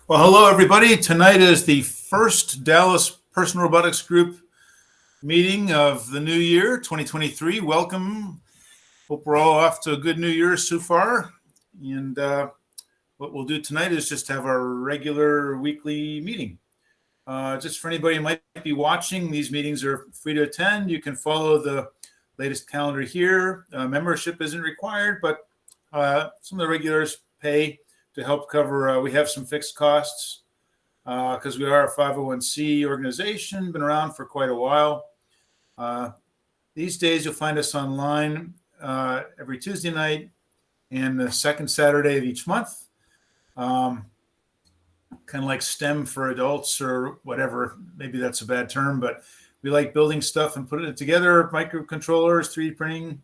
Well, hello, everybody. Tonight is the first Dallas Personal Robotics Group meeting of the new year, 2023. Welcome. Hope we're all off to a good new year so far. And what we'll do tonight is just have our regular weekly meeting. Just for anybody who might be watching, these meetings are free to attend. You can follow the latest calendar here. Membership isn't required, but some of the regulars pay to help cover. We have some fixed costs because we are a 501c organization, been around for quite a while. These days, you'll find us online every Tuesday night and the second Saturday of each month. Kind of like STEM for adults or whatever. Maybe that's a bad term, but we like building stuff and putting it together, microcontrollers, 3D printing.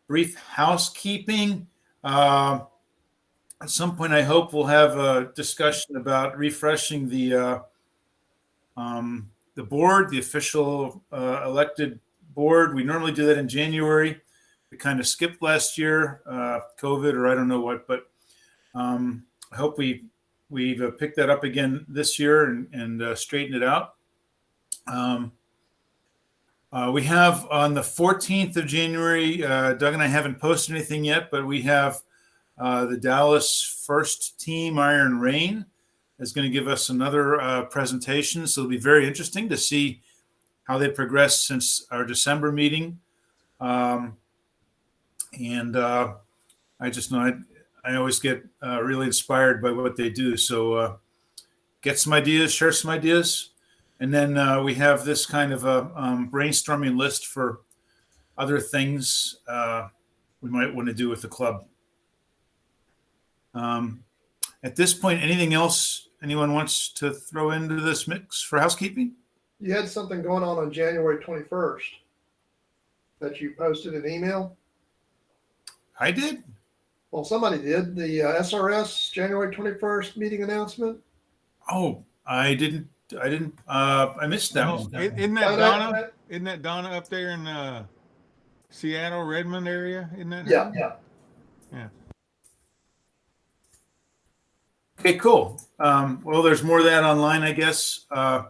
Brief housekeeping. At some point, I hope we'll have a discussion about refreshing the board, the official elected board. We normally do that in January. We kind of skipped last year, COVID or I don't know what, but I hope we've picked that up again this year and straightened it out. We have on the 14th of January, Doug and I haven't posted anything yet, but we have the Dallas first team, Iron Rain, is going to give us another presentation. So it'll be very interesting to see how they progress since our December meeting. I just know I always get really inspired by what they do. So get some ideas, share some ideas. And then we have this kind of a brainstorming list for other things we might want to do with the club. At this point, anything else anyone wants to throw into this mix for housekeeping? You had something going on January 21st that you posted an email. I did? Well, somebody did. The SRS January 21st meeting announcement. Oh, I didn't. I missed that one. Isn't that Donna? Isn't that Donna up there in Seattle, Redmond area? Isn't that? Yeah. Okay, cool. Well, there's more of that online, I guess. And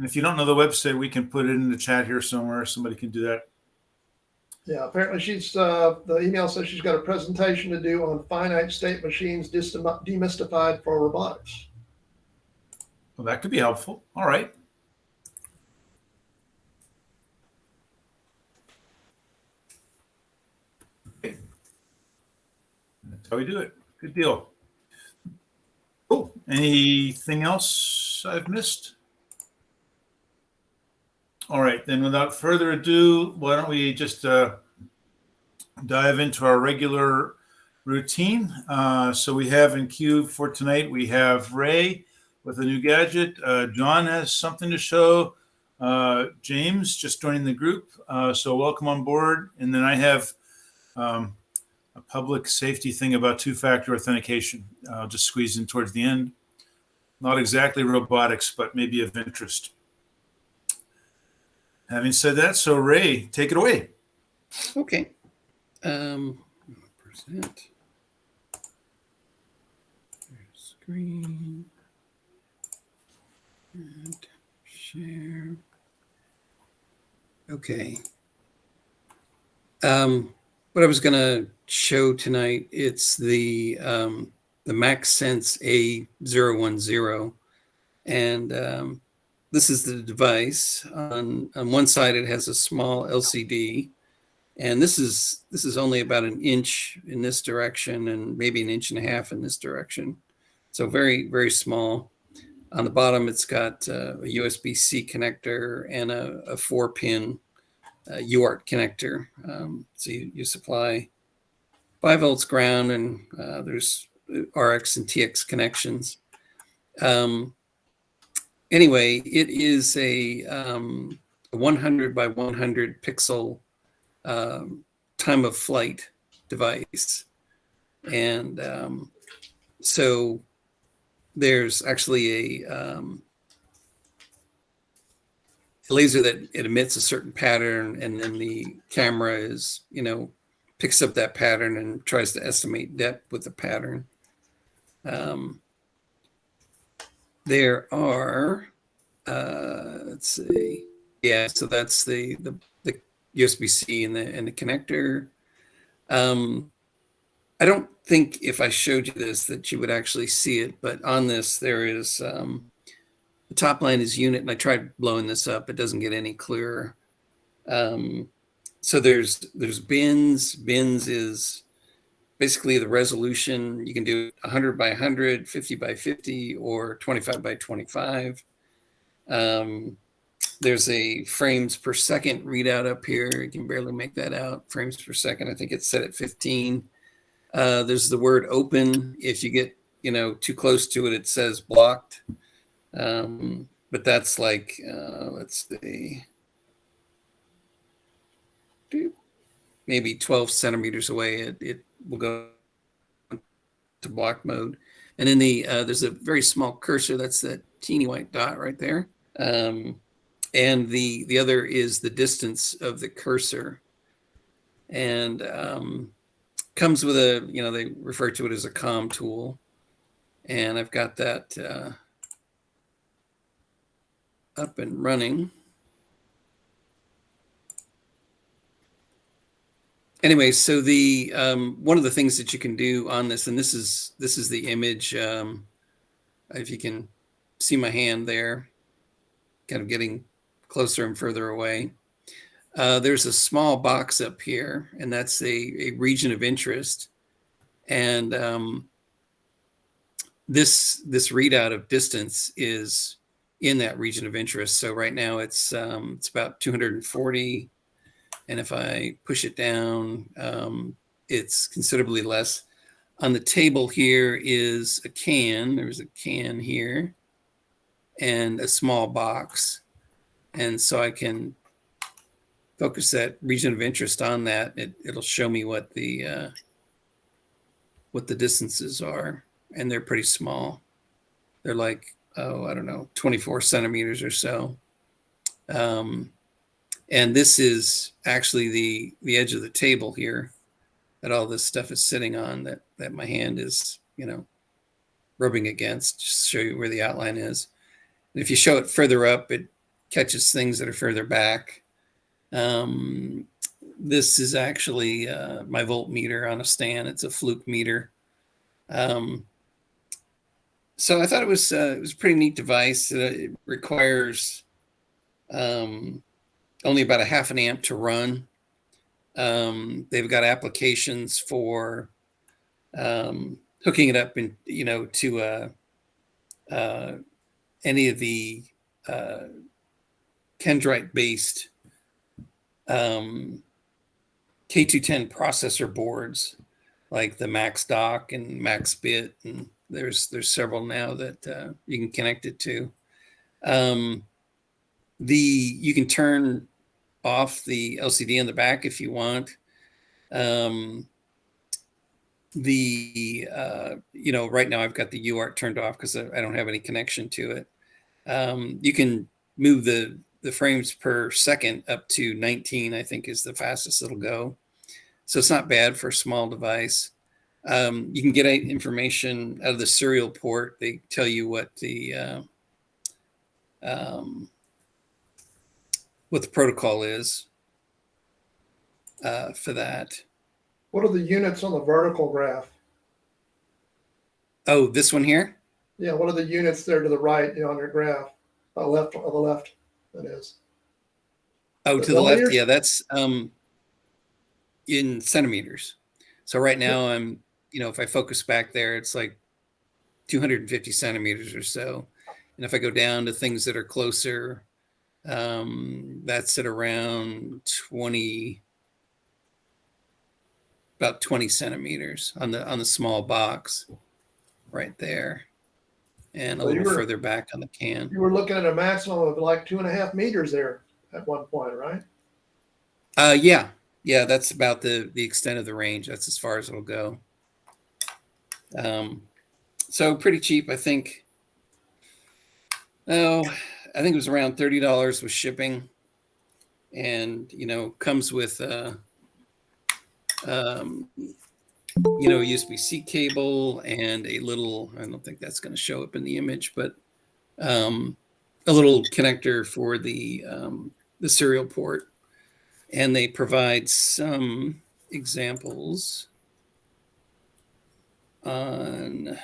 if you don't know the website, we can put it in the chat here somewhere. Somebody can do that. Yeah, apparently the email says she's got a presentation to do on finite state machines demystified for robotics. Well, that could be helpful. All right. Okay. That's how we do it. Good deal. Cool. Anything else I've missed? All right, then without further ado, why don't we just dive into our regular routine. So we have in queue for tonight, we have Ray with a new gadget. John has something to show. James just joining the group. So welcome on board. And then I have a public safety thing about two-factor authentication. I'll just squeeze in towards the end. Not exactly robotics, but maybe of interest. Having said that, so Ray, take it away. Okay. Present. Screen. And share. Okay. What I was going to show tonight, it's the MaxSense A010, and this is the device. On one side, it has a small LCD, and this is only about an inch in this direction and maybe an inch and a half in this direction. So very, very small. On the bottom, it's got a USB-C connector and a 4-pin UART connector. So you supply 5 volts ground, and there's RX and TX connections. Anyway, it is a 100 by 100 pixel time of flight device. And so there's actually a laser that it emits a certain pattern, and then the camera picks up that pattern and tries to estimate depth with the pattern. There are, let's see. Yeah, so that's the USB-C and the connector. I don't think if I showed you this that you would actually see it, but on this there is the top line is unit, and I tried blowing this up. It doesn't get any clearer. So there's bins. Bins is basically the resolution. You can do 100 by 100, 50 by 50, or 25 by 25. There's a frames per second readout up here. You can barely make that out. Frames per second. I think it's set at 15. There's the word open. If you get, too close to it, it says blocked. But that's like, let's see, maybe 12 centimeters away. It will go to block mode. And then there's a very small cursor. That's that teeny white dot right there. And the other is the distance of the cursor. And comes with a, they refer to it as a comm tool. And I've got that up and running. Anyway, so the one of the things that you can do on this, and this is the image. If you can see my hand there, kind of getting closer and further away. There's a small box up here, and that's a region of interest. And this readout of distance is in that region of interest. So right now it's about 240. And if I push it down, it's considerably less. On the table here is a can. There's a can here and a small box. And so I can focus that region of interest on that. It'll show me what the distances are. And they're pretty small. They're like, I don't know, 24 centimeters or so. And this is actually the edge of the table here that all this stuff is sitting on, that my hand is, rubbing against, just to show you where the outline is. And if you show it further up, it catches things that are further back. This is actually my voltmeter on a stand. It's a fluke meter. So I thought it was a pretty neat device. It requires only about a half an amp to run. They've got applications for hooking it up in, to any of the Kendrite-based K210 processor boards, like the MaxDock and MaxBit, and there's several now that you can connect it to. You can turn off the LCD on the back if you want. Right now I've got the UART turned off because I don't have any connection to it. You can move the frames per second up to 19, I think is the fastest it'll go. So it's not bad for a small device. You can get information out of the serial port. They tell you what the protocol is for that. What are the units on the vertical graph? Oh, this one here? Yeah, what are the units there to the right, on your graph? On the left, that is. Oh, to the left, yeah, that's in centimeters. So right now I'm, if I focus back there, it's like 250 centimeters or so. And if I go down to things that are closer, that's at around about 20 centimeters on the small box right there, and a little further back on the can. You were looking at a maximum of like 2.5 meters there at one point, right? Yeah, that's about the extent of the range. That's as far as it'll go. So pretty cheap, I think. I think it was around $30 with shipping, and comes with USB-C cable and a little, I don't think that's going to show up in the image, but a little connector for the serial port. And they provide some examples on.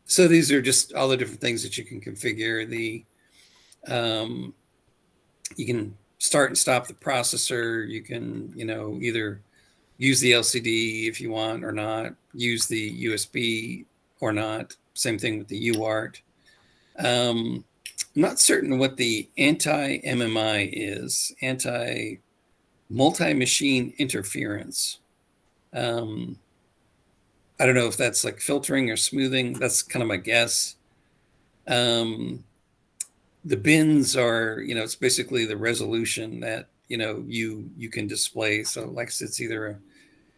So these are just all the different things that you can configure. You can start and stop the processor. You can, either use the LCD if you want or not, use the USB or not. Same thing with the UART. I'm not certain what the anti-MMI is, anti-multi-machine interference. I don't know if that's like filtering or smoothing. That's kind of my guess. The bins are, it's basically the resolution that, you can display. So like I said, it's either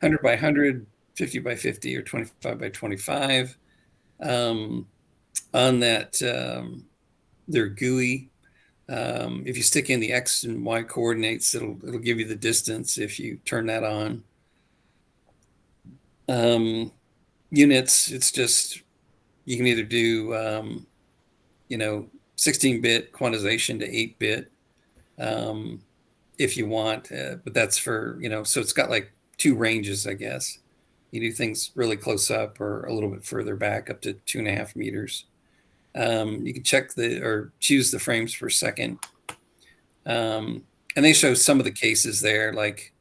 100 by 100, 50 by 50, or 25 by 25. On that, they're GUI. If you stick in the X and Y coordinates, it'll give you the distance if you turn that on. Units, it's just, you can either do, 16-bit quantization to 8-bit if you want, but that's for, so it's got like 2 ranges, I guess. You do things really close up or a little bit further back, up to 2.5 meters. You can choose the frames per second. And they show some of the cases there, like,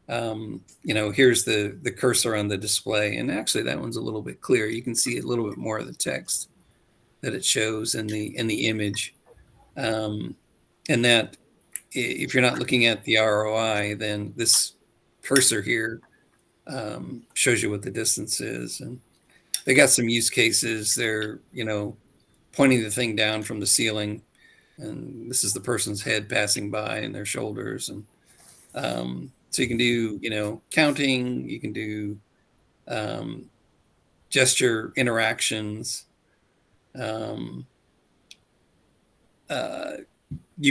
here's the cursor on the display. And actually that one's a little bit clearer. You can see a little bit more of the text that it shows in the image. And that, if you're not looking at the ROI, then this cursor here shows you what the distance is. And they got some use cases. They're, pointing the thing down from the ceiling, and this is the person's head passing by and their shoulders. And so you can do, counting, you can do gesture interactions. You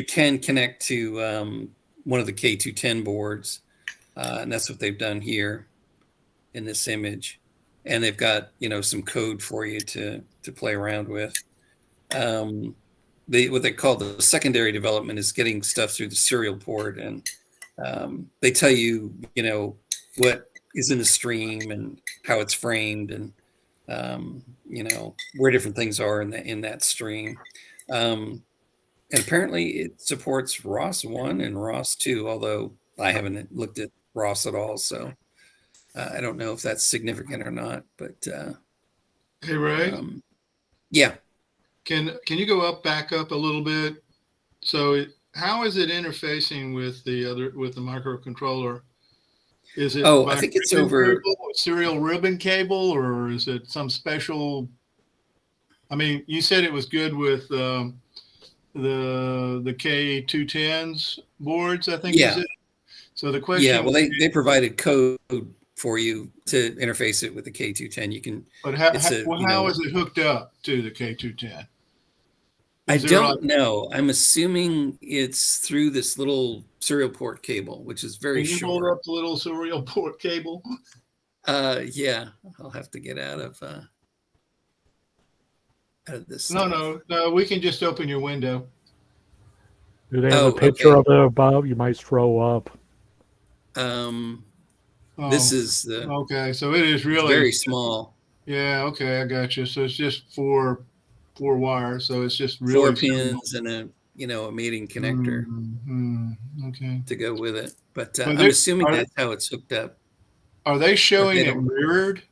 can connect to one of the K210 boards, and that's what they've done here in this image. And they've got, some code for you to play around with. What they call the secondary development is getting stuff through the serial port, and they tell you, what is in the stream and how it's framed, and where different things are in that stream. And apparently it supports ROS 1 and ROS 2, although I haven't looked at ROS at all, so I don't know if that's significant or not. But hey Ray, yeah. Can you go back up a little bit? So how is it interfacing with the microcontroller? Is it I think it's over serial ribbon cable, or is it some special? I mean, you said it was good with the K210s boards, I think. Yeah. Is it? So the question. Yeah, well, they provided code for you to interface it with the K210. You can. But how is it hooked up to the K210? I don't know. I'm assuming it's through this little serial port cable, which is very short. Can you hold up the little serial port cable? Yeah, I'll have to get out of this. No, we can just open your window. Do they have a picture of it above? You might throw up. This is the okay. So it is really very small. Yeah. Okay, I got you. So it's just four wires. So it's just really 4 pins and a mating connector. Okay. To go with it, but I'm assuming that's how it's hooked up. Are they showing it mirrored?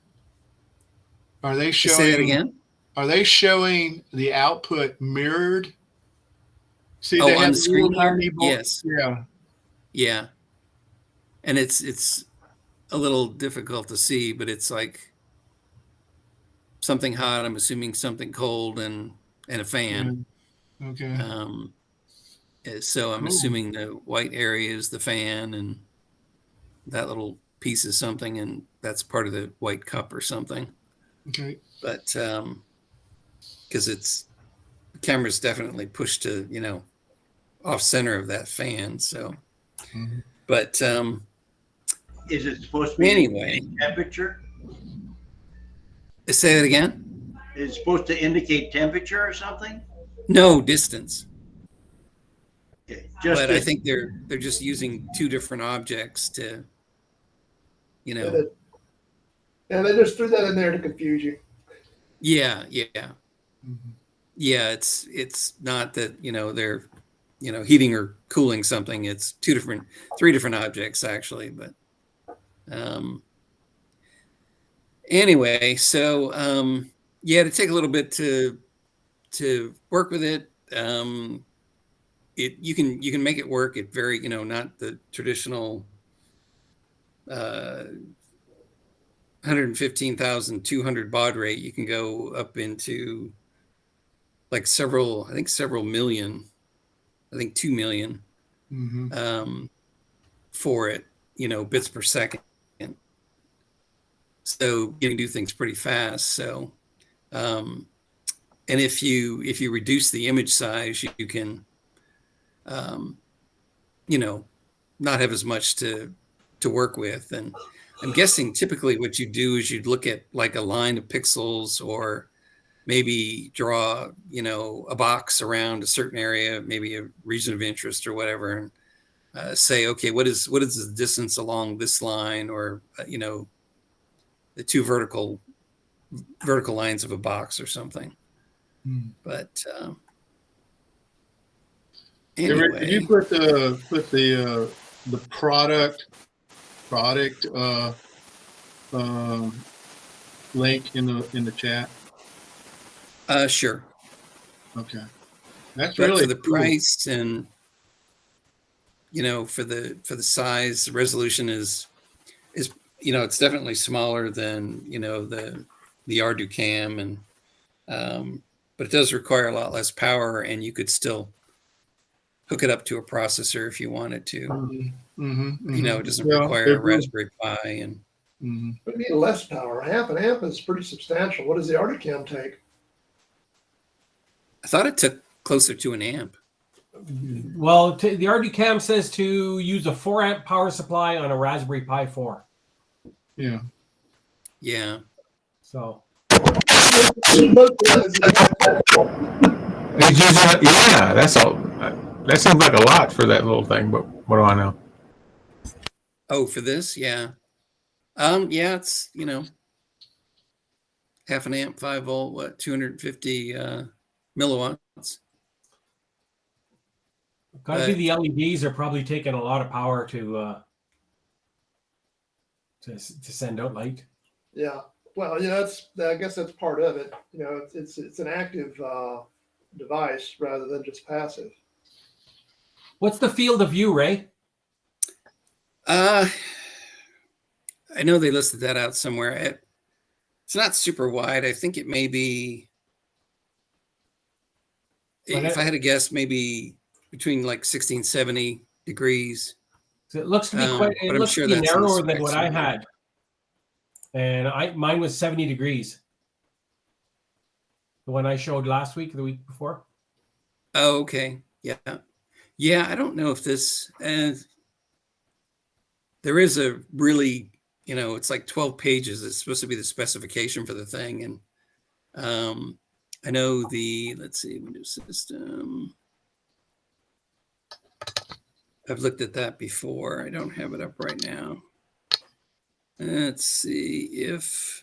Are they showing? Say that again. Are they showing the output mirrored? See, they on the screen here? Yes. Yeah. Yeah. And it's a little difficult to see, but it's like something hot, I'm assuming something cold, and a fan. Okay. So I'm assuming the white area is the fan, and that little piece is something, and that's part of the white cup or something. Okay. But because the camera's definitely pushed to, off center of that fan. So, but Is it supposed to be Anyway, temperature? say that again. Is it supposed to indicate temperature or something? No, distance. Okay, But I think they're just using two different objects to, you And know. it- and they just threw that in there to confuse you. Yeah. Mhm. Yeah, it's not that, they're, heating or cooling something. It's three different objects actually. But anyway, so yeah, to take a little bit to work with it. You can make it work at very, not the traditional 115,200 baud rate. You can go up into like several million, I think 2 million Mhm. for it, bits per second. So you can do things pretty fast. So, and if you reduce the image size, you can, not have as much to work with. And I'm guessing typically what you do is you'd look at like a line of pixels, or maybe draw, a box around a certain area, maybe a region of interest or whatever, and say, okay, what is the distance along this line, or the two vertical lines of a box or something. But Hey, Rick, anyway, did you put the product link in the chat? sure. Okay, that's But really for the cool. price and for the size, the resolution is it's definitely smaller than the Arducam, and but it does require a lot less power, and you could still hook it up to a processor if you wanted to. It doesn't require a Raspberry Pi. And But you need less power. Half an amp is pretty substantial. What does the Arducam take? I thought it took closer to an amp. Well, the Arducam says to use a 4 amp power supply on a Raspberry Pi 4. Yeah. So Yeah, that's all. That sounds like a lot for that little thing, but what do I know? Oh, for this, yeah. Yeah, it's half an amp, 5 volt, 250 milliwatts. gotta be the LEDs are probably taking a lot of power to send out light. Yeah. Well, I guess that's part of it. It's an active device rather than just passive. What's the field of view, Ray? I know they listed that out somewhere. It's not super wide. I think it may be, if I had to guess, maybe between like 60 and 70 degrees. So it looks to be But it I'm looks sure to be that's in the narrower than specs what I somewhere. had. And mine was 70 degrees. The one I showed last week, or the week before. Oh, okay. Yeah. I don't know if this, there is a really, it's like 12 pages. It's supposed to be the specification for the thing. And I know let's see, Windows system. I've looked at that before. I don't have it up right now. Let's see if.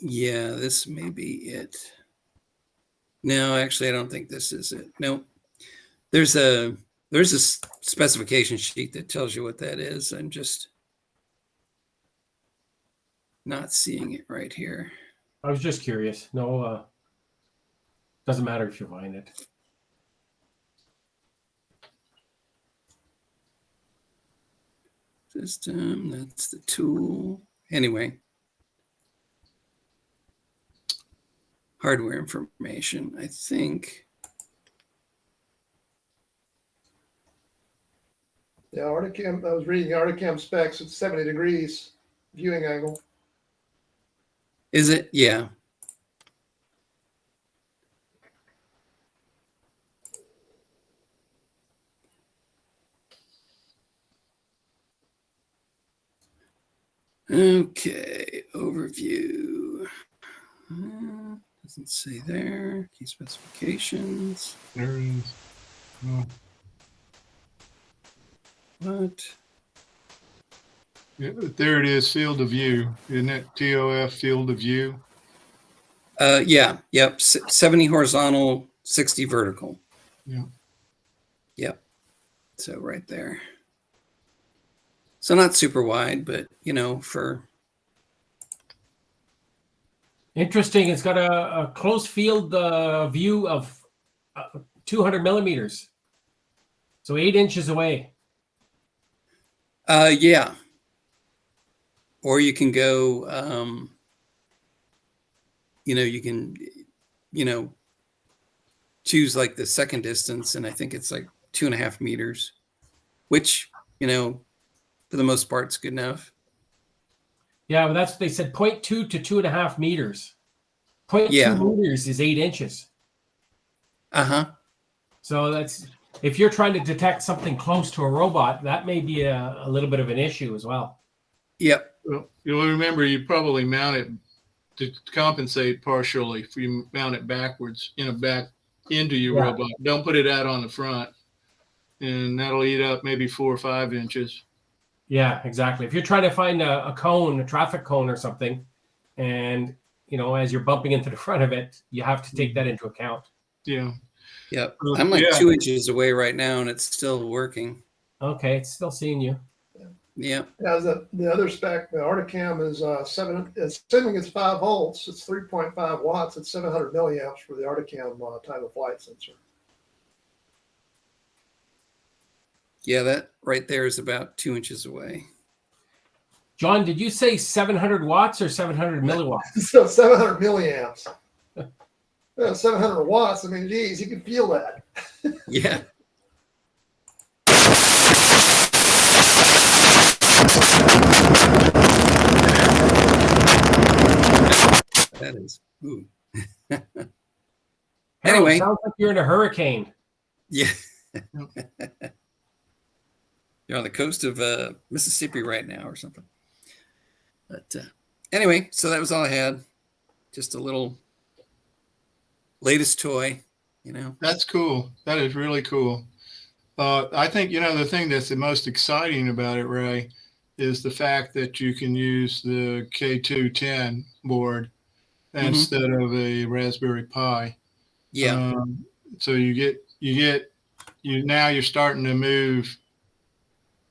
Yeah, this may be it. No, actually, I don't think this is it. No, there's a specification sheet that tells you what that is. I'm just not seeing it right here. I was just curious. No, doesn't matter if you find it. System, that's the tool. Anyway. Hardware information, I think. Yeah, Arducam. I was reading the Arducam specs. It's 70 degrees viewing angle. Is it? Yeah. Okay, overview. Doesn't say there. Key specifications. There it is. Oh, What? yeah, there it is, field of view. Isn't it TOF field of view? Yeah, yep. 70 horizontal, 60 vertical. Yeah. Yep. So right there. So not super wide, but you know, for Interesting. It's got a close field view of 200 millimeters. So 8 inches away. yeah. Or you can go, you can, choose like the second distance, and I think it's like 2.5 meters, which, for the most part, is good enough. Yeah, but that's what they said, 0.2 to 2.5 meters. 0.2 Yeah. meters is 8 inches. Uh-huh. So that's, if you're trying to detect something close to a robot, that may be a little bit of an issue as well. Yep. Well, you'll remember you probably mount it to compensate partially if you mount it backwards, back into your Yeah. robot. Don't put it out on the front, and that'll eat up maybe 4 or 5 inches. Yeah, exactly. If you're trying to find a cone, a traffic cone or something, and, as you're bumping into the front of it, you have to take that into account. Yeah. Yep. I'm like Yeah. 2 inches away right now, and it's still working. Okay, it's still seeing you. Yep. As the other spec, the Articam is assuming it's 5 volts, it's 3.5 watts, it's 700 milliamps for the Articam time of flight sensor. Yeah, that right there is about 2 inches away. John, did you say 700 watts or 700 milliwatts? So 700 milliamps. 700 watts, I mean, geez, you can feel that. Yeah. That is. Ooh. Harold, Anyway. sounds like you're in a hurricane. Yeah. You're on the coast of Mississippi right now or something. But anyway, so that was all I had. Just a little latest toy, That's cool. That is really cool. I think, the thing that's the most exciting about it, Ray, is the fact that you can use the K210 board instead of a Raspberry Pi. Yeah. So now you're starting to move,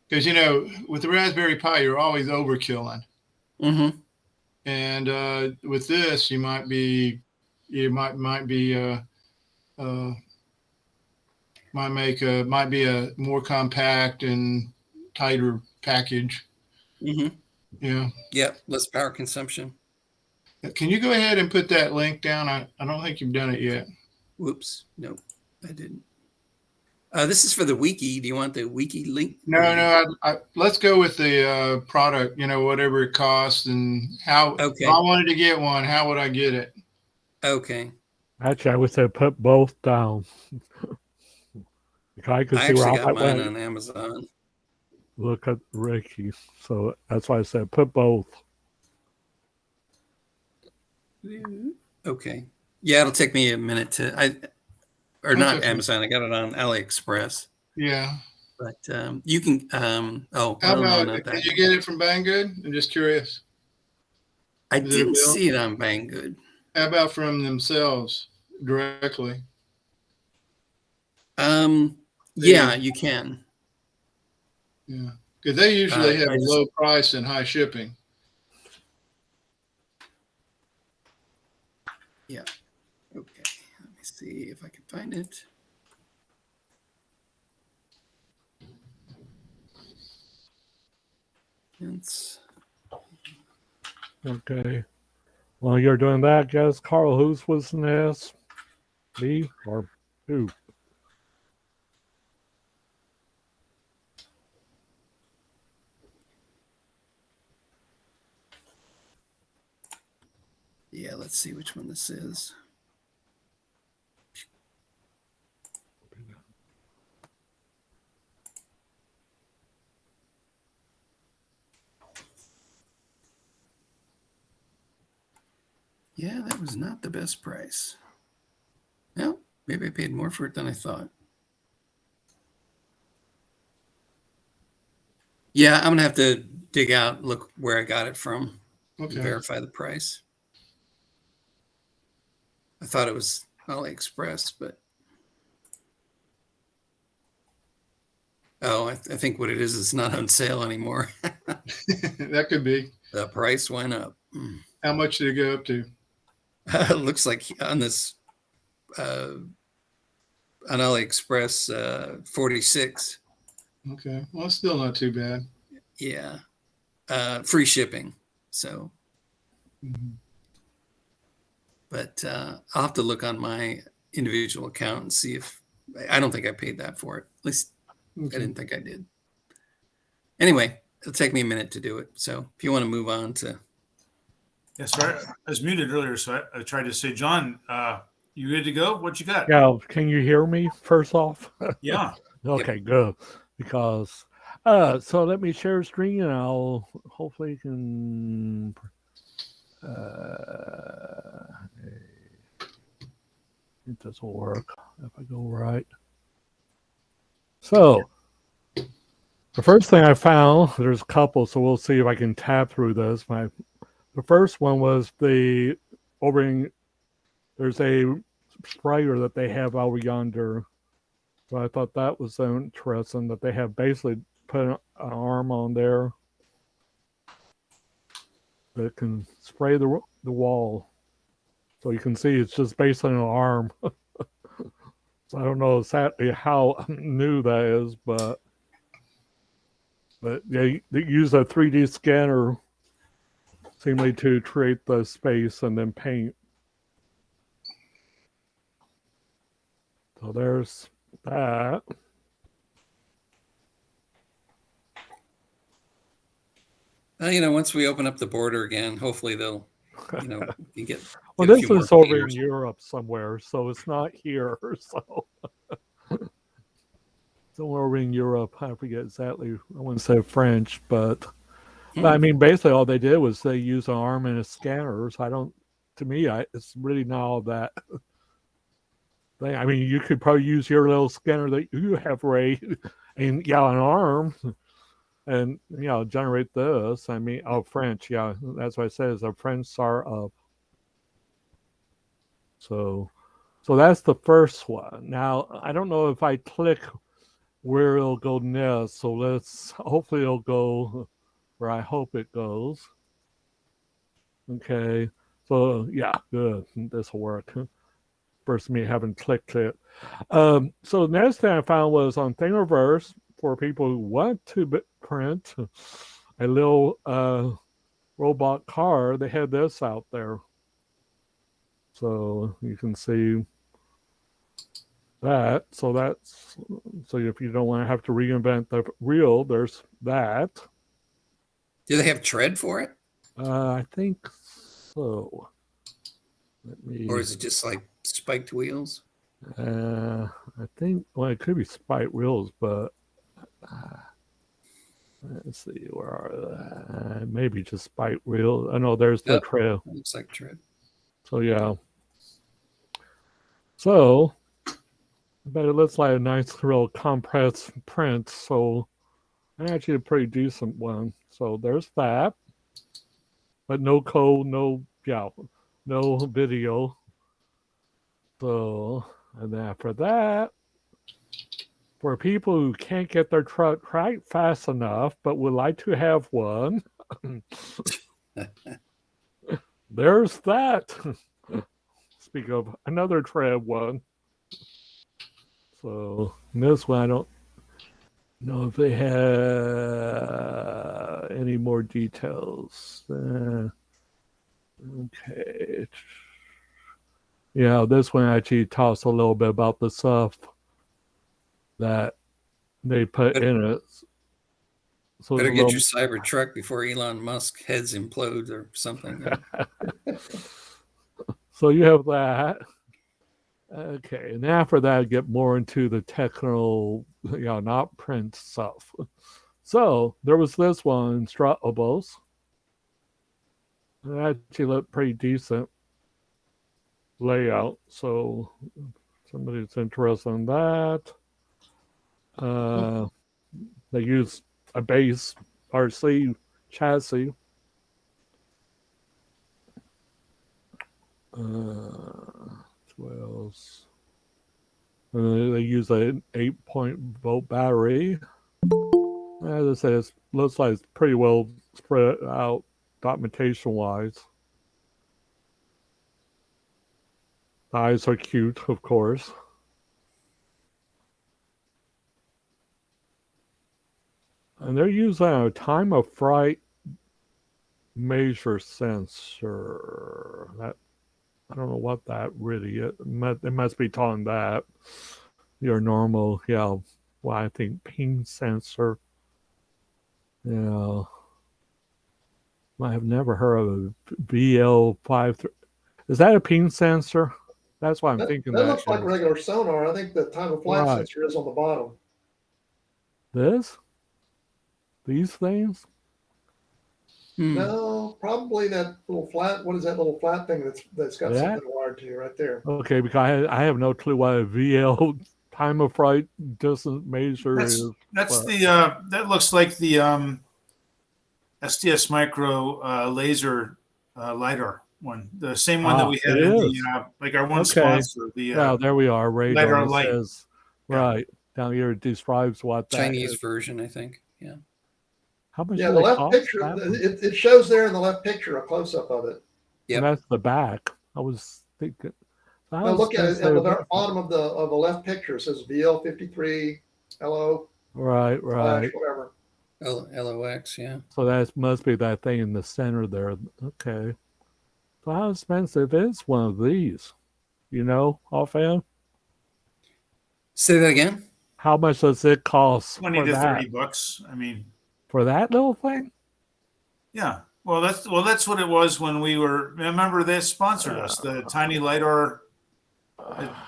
because, with the Raspberry Pi, you're always overkilling. Mm-hmm. And with this, might be a more compact and tighter package. Mm-hmm. Yeah. Yep. Less power consumption. Can you go ahead and put that link down? I don't think you've done it yet. Whoops. Nope, I didn't. This is for the wiki. Do you want the wiki link? No. Let's go with the product. Whatever it costs and how. Okay. If I wanted to get one, how would I get it? Okay. Actually, I would say put both down. I could I see where actually I got might mine went. on Amazon. Look at Ricky. So that's why I said put both. Okay. Yeah, it'll take me a minute not okay. Amazon. I got it on AliExpress. Yeah. But you can. How about? Did you get it from Banggood? I'm just curious. I didn't see it on Banggood. How about from themselves directly? Yeah, you can. Yeah, because they usually have I a just- low price and high shipping. Yeah. Okay. Let me see if I can find it. Okay. While you're doing that, guys, Carl, whose was this? Me or who? Yeah, let's see which one this is. Yeah, that was not the best price. Well, maybe I paid more for it than I thought. Yeah, I'm gonna have to dig out, look where I got it from, and Okay. verify the price. I thought it was AliExpress, but I think what it is, it's not on sale anymore. That could be. The price went up. How much did it go up to? It looks like on this on AliExpress, 46. Okay. Well, it's still not too bad. Yeah, free shipping. So, Mhm. but I'll have to look on my individual account and see if I don't think I paid that for it. At least I Okay. didn't think I did. Anyway, it'll take me a minute to do it. So if you want to move on to, Yeah, sorry, I was muted earlier, so I tried to say, John, you ready to go? What you got? Yeah, can you hear me first off? Yeah. Okay, good. Because so let me share screen and I'll hopefully can it doesn't work if I go right. So the first thing I found, there's a couple, so we'll see if I can tab through this. The first one was there's a sprayer that they have over yonder. So I thought that was interesting that they have basically put an arm on there that can spray the wall. So you can see it's just basically an arm. So I don't know exactly how new that is, but they use a 3D scanner seemingly to create the space and then paint. So there's that. once we open up the border again, hopefully they'll, you get. Well, get a this few more is over in painters. Europe somewhere, so it's not here. So somewhere over in Europe, I forget exactly. I wouldn't say French, but I mean, basically all they did was they use an arm and a scanner. So I don't. To me, it's really not all that thing. I mean, you could probably use your little scanner that you have, Ray, and an arm, and generate this. I mean, French, yeah, that's what I said. Is a French startup. So that's the first one. Now I don't know if I click where it'll go next. So hopefully it'll go where I hope it goes. Okay. So yeah, good. This will work. First me haven't clicked it. So the next thing I found was on Thingiverse for people who want to print a little robot car. They had this out there. So you can see that. So if you don't want to have to reinvent the wheel, there's that. Do they have tread for it? I think so. Or is it just like spiked wheels? I think, well, it could be spiked wheels, but let's see, where are they? Maybe just spiked wheels. I know there's the tread. Looks like tread. So yeah. So, but it looks like a nice real compressed print. So, actually a pretty decent one. So there's that. But no code, no video. So, and then after that, for people who can't get their truck quite fast enough, but would like to have one, there's that. Speak of another tread one. So this one, I don't know if they have any more details. Okay. Yeah, this one actually talks a little bit about the stuff that they put in it. So better get your cyber truck before Elon Musk heads implodes or something. So you have that. Okay, and after that, get more into the technical, not print stuff. So there was this one, Stratabos. It actually looked pretty decent. layout. So somebody's interested in that. They use a base RC chassis. What else? They use an 8-volt battery. As I said, it looks like it's pretty well spread out documentation-wise. The eyes are cute, of course. And they're using a time of flight measure sensor. That I don't know what that really is. It must be telling that your normal, well, I think ping sensor. I have never heard of a VL53. Is that a ping sensor? That's why I'm thinking that looks like regular sonar. I think the time of flight sensor is on the bottom. These things? No, probably that little flat. What is that little flat thing that's got something wired to right there? Okay, because I have no clue what a VL time of flight distance measure is. That's that looks like the SDS Micro laser LiDAR one, the same one that we had in the like our one sponsor. There we are. Radar light. Says, right down here it describes what that Chinese is. version, I think. Yeah. How much? Yeah, the left picture. It shows there in the left picture a close up of it. Yeah, that's the back. I was thinking. Now look at it at the bottom of the left picture. It says VL53 LO. Right. Whatever. LOX, yeah. So that must be that thing in the center there. Okay. So how expensive is one of these? Offhand? Say that again? How much does it cost? $20 to $30. I mean, for that little thing? Yeah. Well, that's what it was when we were. Remember, they sponsored us, the Tiny LiDAR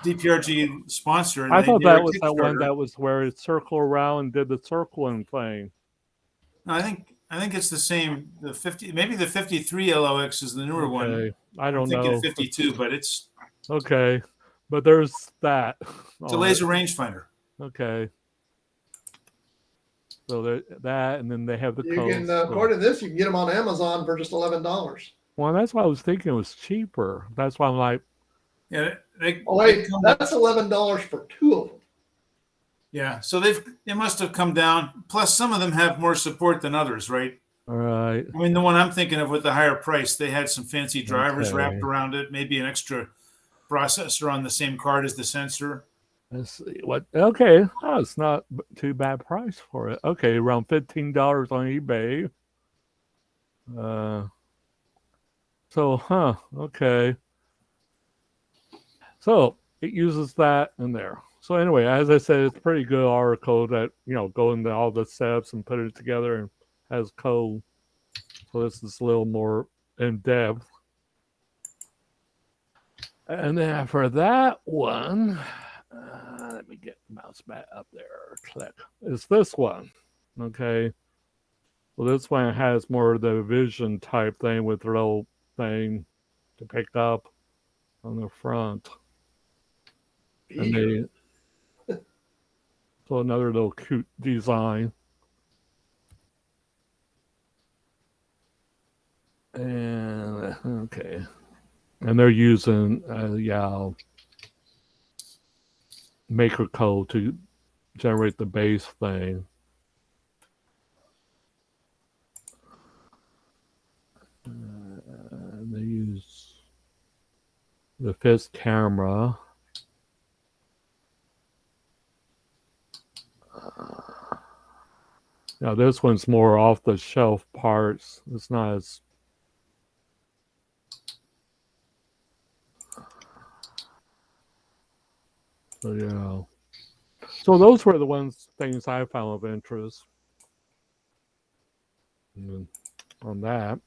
DPRG sponsor. I thought that was that one that was where it circled around and did the circling thing. No, I think it's the same. The 50, maybe the 53 LOX is the newer one. I don't know. 52, but it's okay. But there's that. It's a laser rangefinder. Okay. So that, and then they have the codes. You can, according to this, you can get them on Amazon for just $11. Well, that's why I was thinking it was cheaper. That's why I'm like, yeah. That's $11 for two of them. Yeah, so they must have come down. Plus, some of them have more support than others, right? All right. I mean, the one I'm thinking of with the higher price, they had some fancy drivers wrapped around it, maybe an extra processor on the same card as the sensor. Let's see what. Okay, it's not too bad price for it. Okay, around $15 on eBay. Okay. So it uses that in there. So anyway, as I said, it's a pretty good article that go into all the steps and put it together and has code. So this is a little more in depth. And then for that one, let me get the mouse back up there. Click. It's this one. Okay. Well, this one has more of the vision type thing with the little thing to pick up on the front. And so another little cute design. And okay. And they're using maker code to generate the base thing. They use the fifth camera. Now this one's more off the shelf parts. It's not as So those were the things I found of interest on that.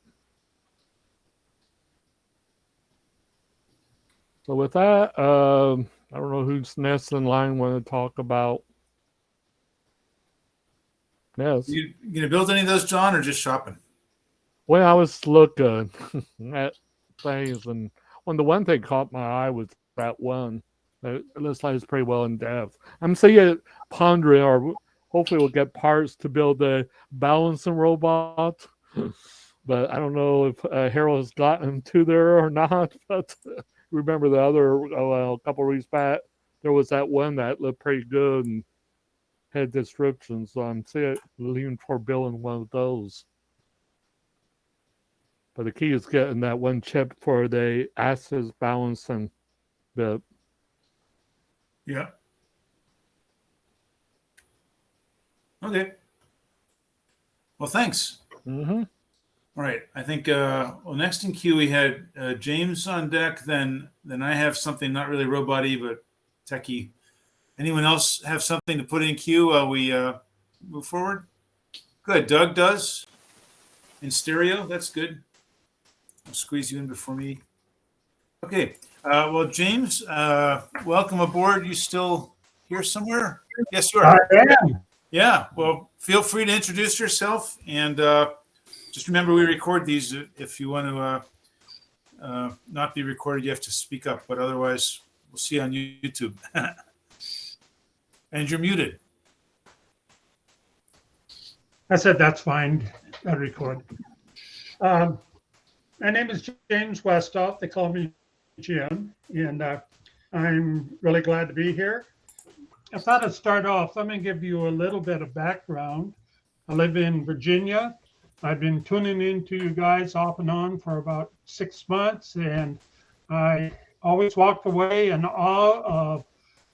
So with that, I don't know who's next in line want to talk about. Yes. You gonna build any of those, John, or just shopping? Well, I was looking at things, and on the one thing caught my eye was that one. It looks like it's pretty well in depth. I'm seeing pondering, or hopefully we'll get parts to build the balancing robot. But I don't know if Harold has gotten to there or not. But remember the other, a couple of weeks back, there was that one that looked pretty good and had descriptions. So I'm leaning toward building one of those. But the key is getting that one chip for the axis balancing bit. Yeah. Okay. Well, thanks. Mm-hmm. All right. I think next in queue we had James on deck. Then I have something not really robot-y but techie. Anyone else have something to put in queue while we move forward? Good. Doug does. In stereo. That's good. I'll squeeze you in before me. Okay. Well, James, welcome aboard. You still here somewhere? Yes, you are. I am. Yeah. Well, feel free to introduce yourself, and just remember we record these. If you want to not be recorded, you have to speak up. But otherwise, we'll see you on YouTube. And you're muted. I said that's fine. I record. My name is James Westhoff. They call me Jim, and I'm really glad to be here. I thought I'd start off. Let me give you a little bit of background. I live in Virginia. I've been tuning into you guys off and on for about 6 months, and I always walked away in awe of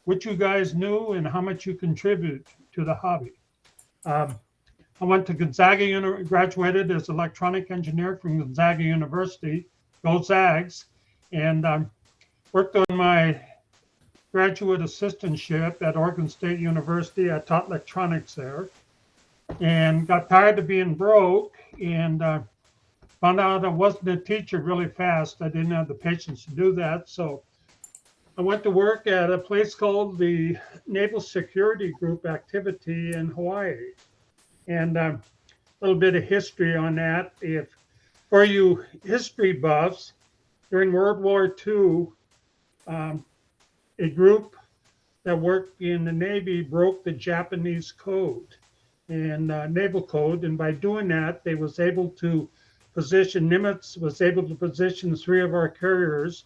what you guys knew and how much you contribute to the hobby. I went to Gonzaga, graduated as electronic engineer from Gonzaga University, go Zags, and worked on my graduate assistantship at Oregon State University. I taught electronics there and got tired of being broke and found out I wasn't a teacher really fast. I didn't have the patience to do that. So I went to work at a place called the Naval Security Group Activity in Hawaii. And a little bit of history on that. If for you history buffs, during World War II, a group that worked in the Navy broke the Japanese code and naval code. And by doing that, they was able to position, Nimitz was able to position 3 of our carriers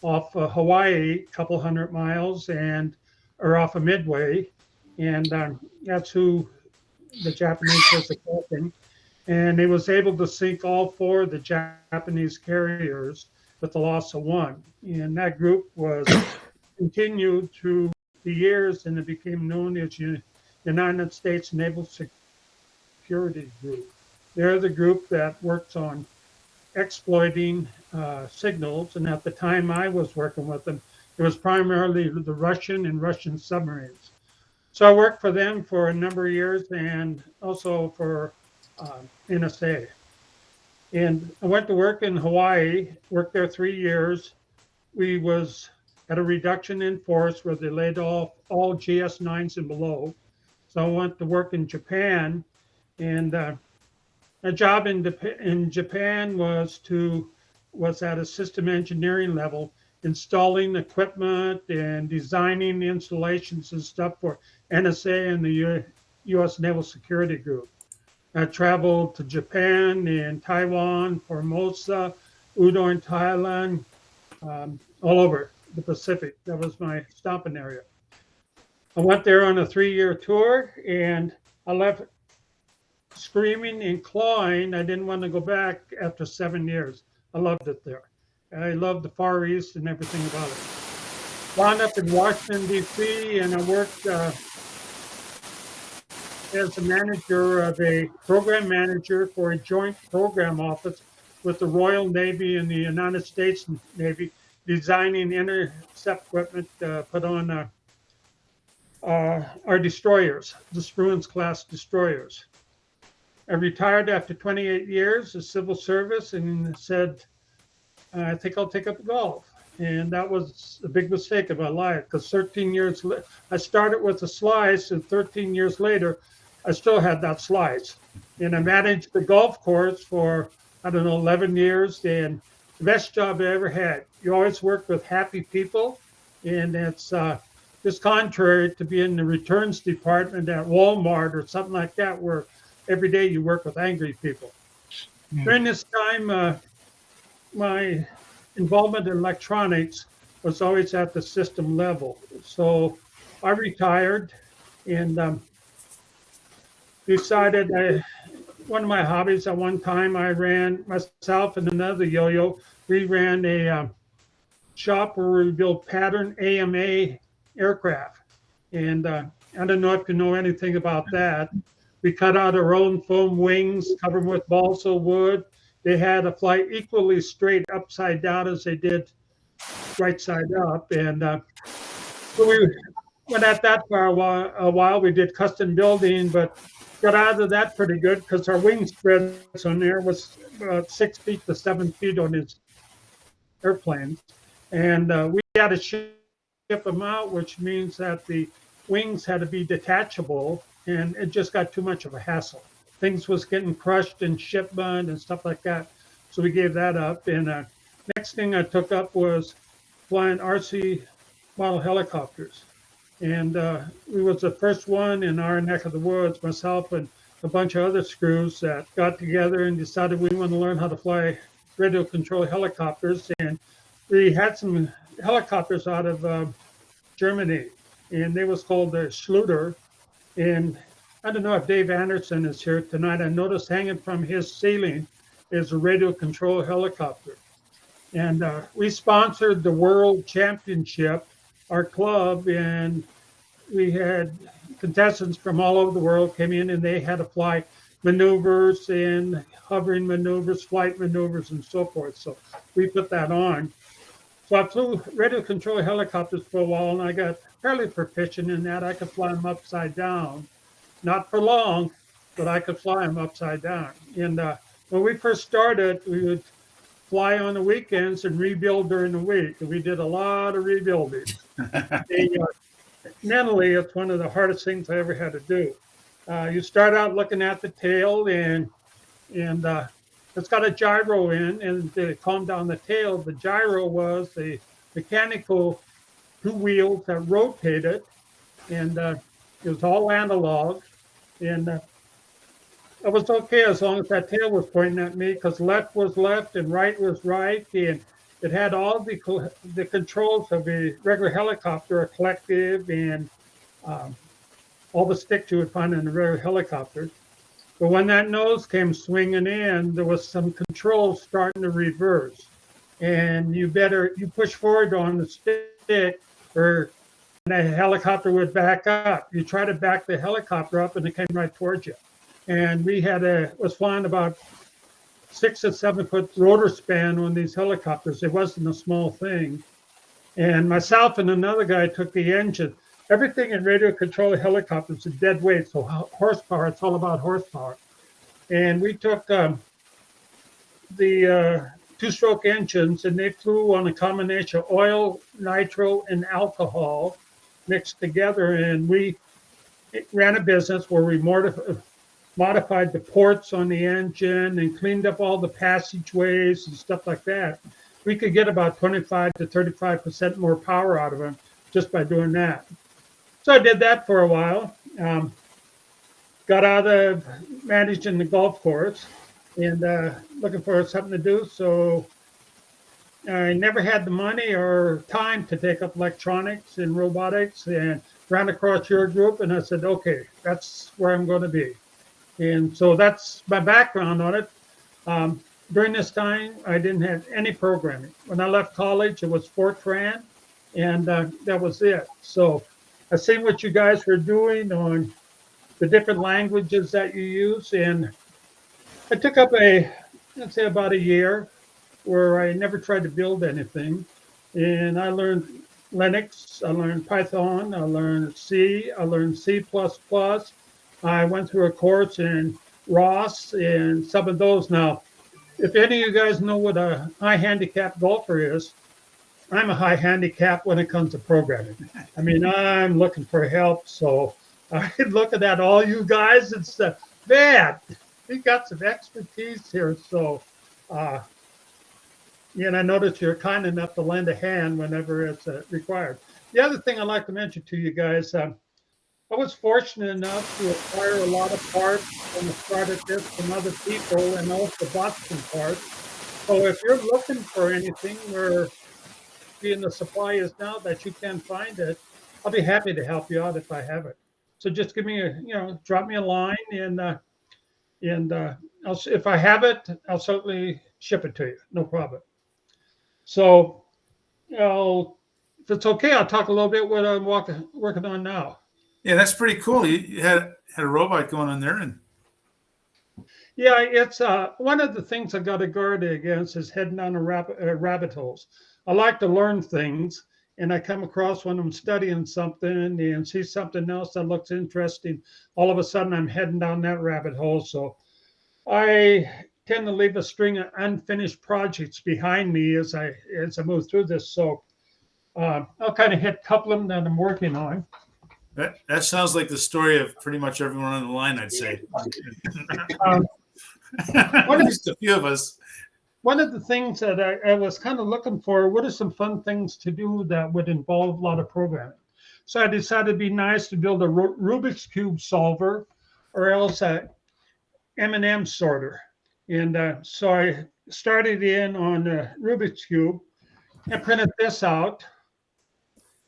off Hawaii, a couple hundred miles, or off of Midway. And that's who the Japanese was attacking, and he was able to sink all 4 of the Japanese carriers with the loss of 1. And that group was continued through the years, and it became known as United States Naval Security Group. They're the group that works on exploiting signals, and at the time I was working with them, it was primarily the Russian submarines. So I worked for them for a number of years and also for NSA. And I went to work in Hawaii, worked there 3 years. We was at a reduction in force where they laid off all GS-9s and below. So I went to work in Japan, and a job in Japan was at a system engineering level, installing equipment and designing installations and stuff for NSA and the U.S. Naval Security Group. I traveled to Japan and Taiwan, Formosa, Udon, Thailand, all over the Pacific. That was my stomping area. I went there on a 3-year tour, and I left screaming and clawing. I didn't want to go back after 7 years. I loved it there. I loved the Far East and everything about it. Wound up in Washington, D.C., and I worked as a manager of a program manager for a joint program office with the Royal Navy and the United States Navy, designing intercept equipment put on our destroyers, the Spruance class destroyers. I retired after 28 years of civil service and said, I think I'll take up golf. And that was a big mistake of my life, because 13 years, I started with a slice, and 13 years later, I still had that slice. And I managed the golf course for, 11 years. And the best job I ever had. You always work with happy people, and it's just contrary to being in the returns department at Walmart or something like that, where every day you work with angry people. During this time, my involvement in electronics was always at the system level. So I retired and decided one of my hobbies at one time, I ran myself and another yo-yo. We ran a shop where we built pattern AMA aircraft. And I don't know if you know anything about that. We cut out our own foam wings, cover them with balsa wood. They had to fly equally straight upside down as they did right side up. And so we went at that for a while. We did custom building, but got out of that pretty good because our wing spreads on there was about 6 feet to 7 feet on his airplanes. And we had to ship them out, which means that the wings had to be detachable, and it just got too much of a hassle. Things was getting crushed in shipment and stuff like that. So we gave that up. And next thing I took up was flying RC model helicopters. And we was the first one in our neck of the woods, myself and a bunch of other screws that got together and decided we want to learn how to fly radio control helicopters. And we had some helicopters out of Germany, and they was called the Schluter. And I don't know if Dave Anderson is here tonight. I noticed hanging from his ceiling is a radio control helicopter. And we sponsored the World Championship, our club, and we had contestants from all over the world came in, and they had to fly maneuvers and hovering maneuvers, flight maneuvers, and so forth. So we put that on. So I flew radio control helicopters for a while, and I got fairly proficient in that. I could fly them upside down, not for long, but I could fly them upside down. And when we first started, we would fly on the weekends and rebuild during the week. And we did a lot of rebuilding. Mentally, it's one of the hardest things I ever had to do. You start out looking at the tail, and it's got a gyro in, and to calm down the tail, the gyro was a mechanical 2 wheels that rotated, and it was all analog. And it was okay as long as that tail was pointing at me, because left was left and right was right, and it had all the controls of a regular helicopter, a collective, and all the sticks you would find in a regular helicopter. But when that nose came swinging in, there was some controls starting to reverse. And you push forward on the stick, or the helicopter would back up. You try to back the helicopter up, and it came right towards you. And we was flying about 6 to 7 foot rotor span on these helicopters. It wasn't a small thing. And myself and another guy took the engine. Everything in radio control helicopters is dead weight, so horsepower, it's all about horsepower. And we took the 2-stroke engines, and they flew on a combination of oil, nitro, and alcohol mixed together. And we ran a business where we modified the ports on the engine and cleaned up all the passageways and stuff like that. We could get about 25 to 35% more power out of them just by doing that. So I did that for a while. Got out of managing the golf course and looking for something to do. So I never had the money or time to take up electronics and robotics, and ran across your group, and I said, okay, that's where I'm going to be. And so that's my background on it. During this time, I didn't have any programming. When I left college, it was Fortran, and that was it. So I seen what you guys were doing on the different languages that you use, and I took up let's say about a year where I never tried to build anything. And I learned Linux, I learned Python, I learned C, I learned C++. I went through a course in ROS and some of those. Now, if any of you guys know what a high handicap golfer is, I'm a high handicap when it comes to programming. I mean, I'm looking for help. So I'm looking at all you guys and say, man, we got some expertise here. So And I noticed you're kind enough to lend a hand whenever it's required. The other thing I'd like to mention to you guys, I was fortunate enough to acquire a lot of parts when I started this from other people and also bought some parts. So if you're looking for anything where being the supply is now that you can find it, I'll be happy to help you out if I have it. So just give me drop me a line and if I have it, I'll certainly ship it to you. No problem. So, if it's okay, I'll talk a little bit what I'm working on now. Yeah, that's pretty cool. You had a robot going on there, and Yeah, it's one of the things I got to guard against is heading down rabbit holes. I like to learn things, and I come across when I'm studying something and see something else that looks interesting. All of a sudden, I'm heading down that rabbit hole. So I tend to leave a string of unfinished projects behind me as I move through this. So I'll kind of hit a couple of them that I'm working on. that sounds like the story of pretty much everyone on the line, I'd say. At least a few of us. One of the things that I was kind of looking for, what are some fun things to do that would involve a lot of programming? So I decided it'd be nice to build a Rubik's Cube solver or else a M&M sorter. And so I started in on Rubik's Cube and printed this out.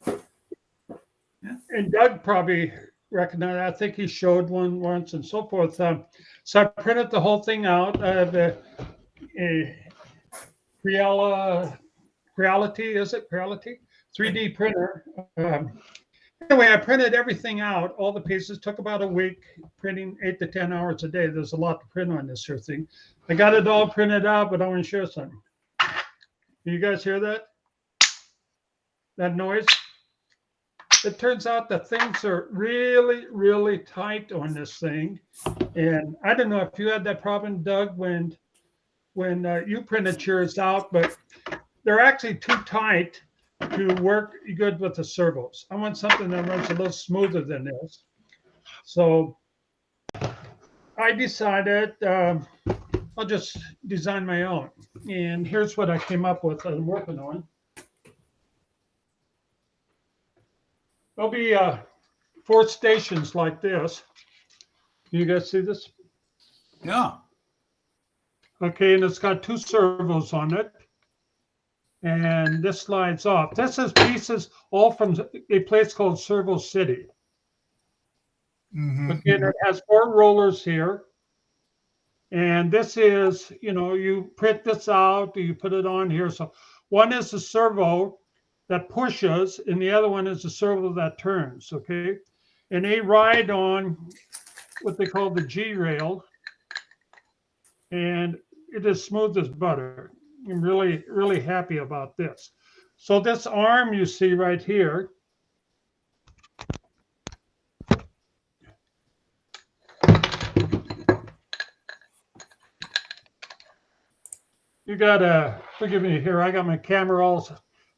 Yeah. And Doug probably recognized, I think he showed one once and so forth. So I printed the whole thing out of a Creality, is it Creality? 3D printer. Anyway, I printed everything out. All the pieces took about a week, printing 8 to 10 hours a day. There's a lot to print on this here thing. I got it all printed out, but I want to share something. You guys hear that? That noise? It turns out that things are really, really tight on this thing. And I don't know if you had that problem, Doug, when you printed yours out, but they're actually too tight to work good with the servos. I want something that runs a little smoother than this. So I decided I'll just design my own. And here's what I came up with that I'm working on. There'll be 4 stations like this. You guys see this? Yeah. Okay, and it's got 2 servos on it. And this slides off. This is pieces all from a place called Servo City. Mm-hmm. Okay, and it has 4 rollers here. And this is, you print this out, you put it on here. So one is the servo that pushes, and the other one is the servo that turns, okay? And they ride on what they call the G rail. And it is smooth as butter. I'm really, really happy about this. So this arm you see right here, you gotta forgive me here. I got my camera all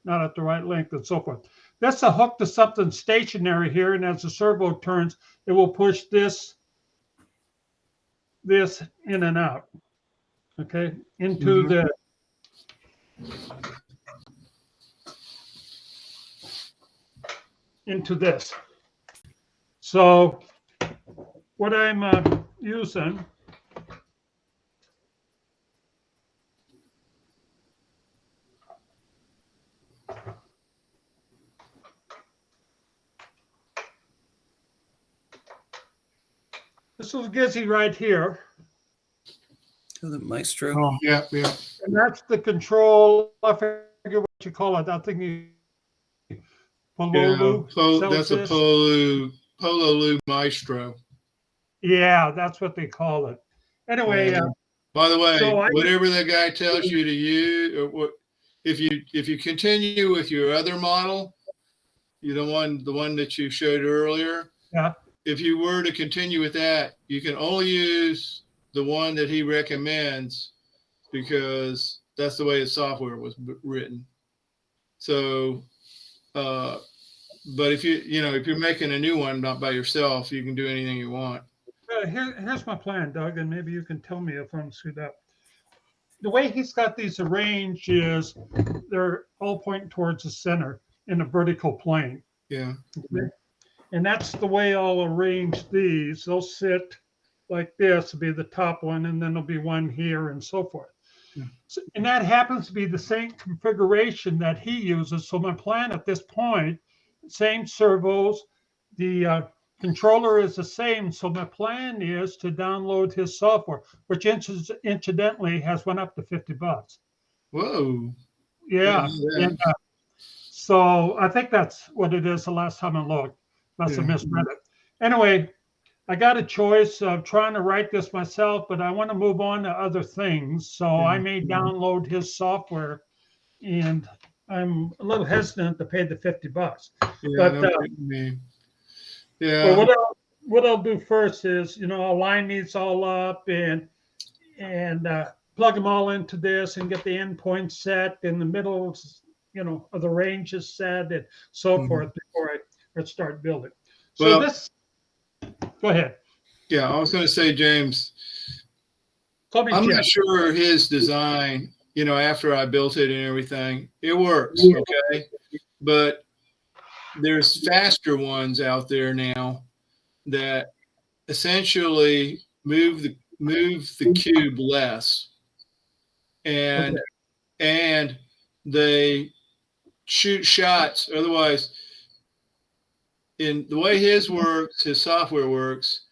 not at the right length and so forth. That's a hook to something stationary here, and as the servo turns, it will push this in and out. Okay, into into this. So what I'm using this little gizzy right here. Oh, the Maestro. Oh, yeah. And that's the control. I forget what you call it. I think That's a Pololu Maestro. Yeah, that's what they call it. Anyway, by the way, so whatever the guy tells you to use, or what, if you continue with your other model, the one that you showed earlier. Yeah. If you were to continue with that, you can only use the one that he recommends because that's the way the software was written. So, but if you're making a new one, not by yourself, you can do anything you want. here's my plan, Doug, and maybe you can tell me if I'm screwed up. the way he's got these arranged is they're all pointing towards the center in a vertical plane. Yeah. Okay? And that's the way I'll arrange these. They'll sit like this, will be the top one, and then there'll be one here and so forth. So, and that happens to be the same configuration that he uses. So my plan at this point, same servos, the controller is the same. So my plan is to download his software, which incidentally has went up to $50. Whoa. Yeah. Yeah. And, so I think that's what it is the last time I looked. Must have misread it. Anyway, I got a choice of trying to write this myself, but I want to move on to other things. So I may download his software, and I'm a little hesitant to pay the $50. Yeah. But, yeah. but what I'll do first is, I'll line these all up and plug them all into this and get the endpoint set in the middle, of the ranges set and so forth before I start building. So go ahead. Yeah, I was going to say, James, I'm not sure his design, after I built it and everything, it works, okay? But there's faster ones out there now that essentially move the cube less, and they shoot shots. Otherwise, in the way his software works,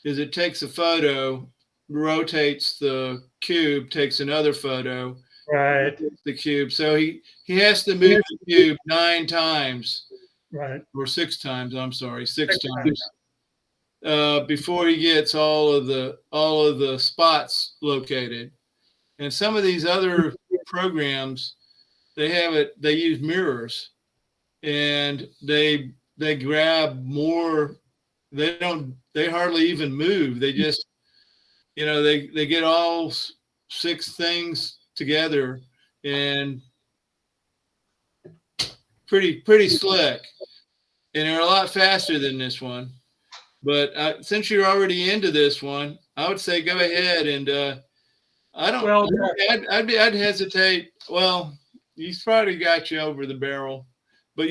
is it takes a photo, rotates the cube, takes another photo, right? The cube. So he has to move the cube 9 times, right, or 6 times. I'm sorry, 6 times before he gets all of the spots located. And some of these other programs, they use mirrors, and they grab more. They hardly even move. They just, they get all 6 things together, and pretty slick. And they're a lot faster than this one. But since you're already into this one, I would say go ahead and I'd hesitate. Well, he's probably got you over the barrel, but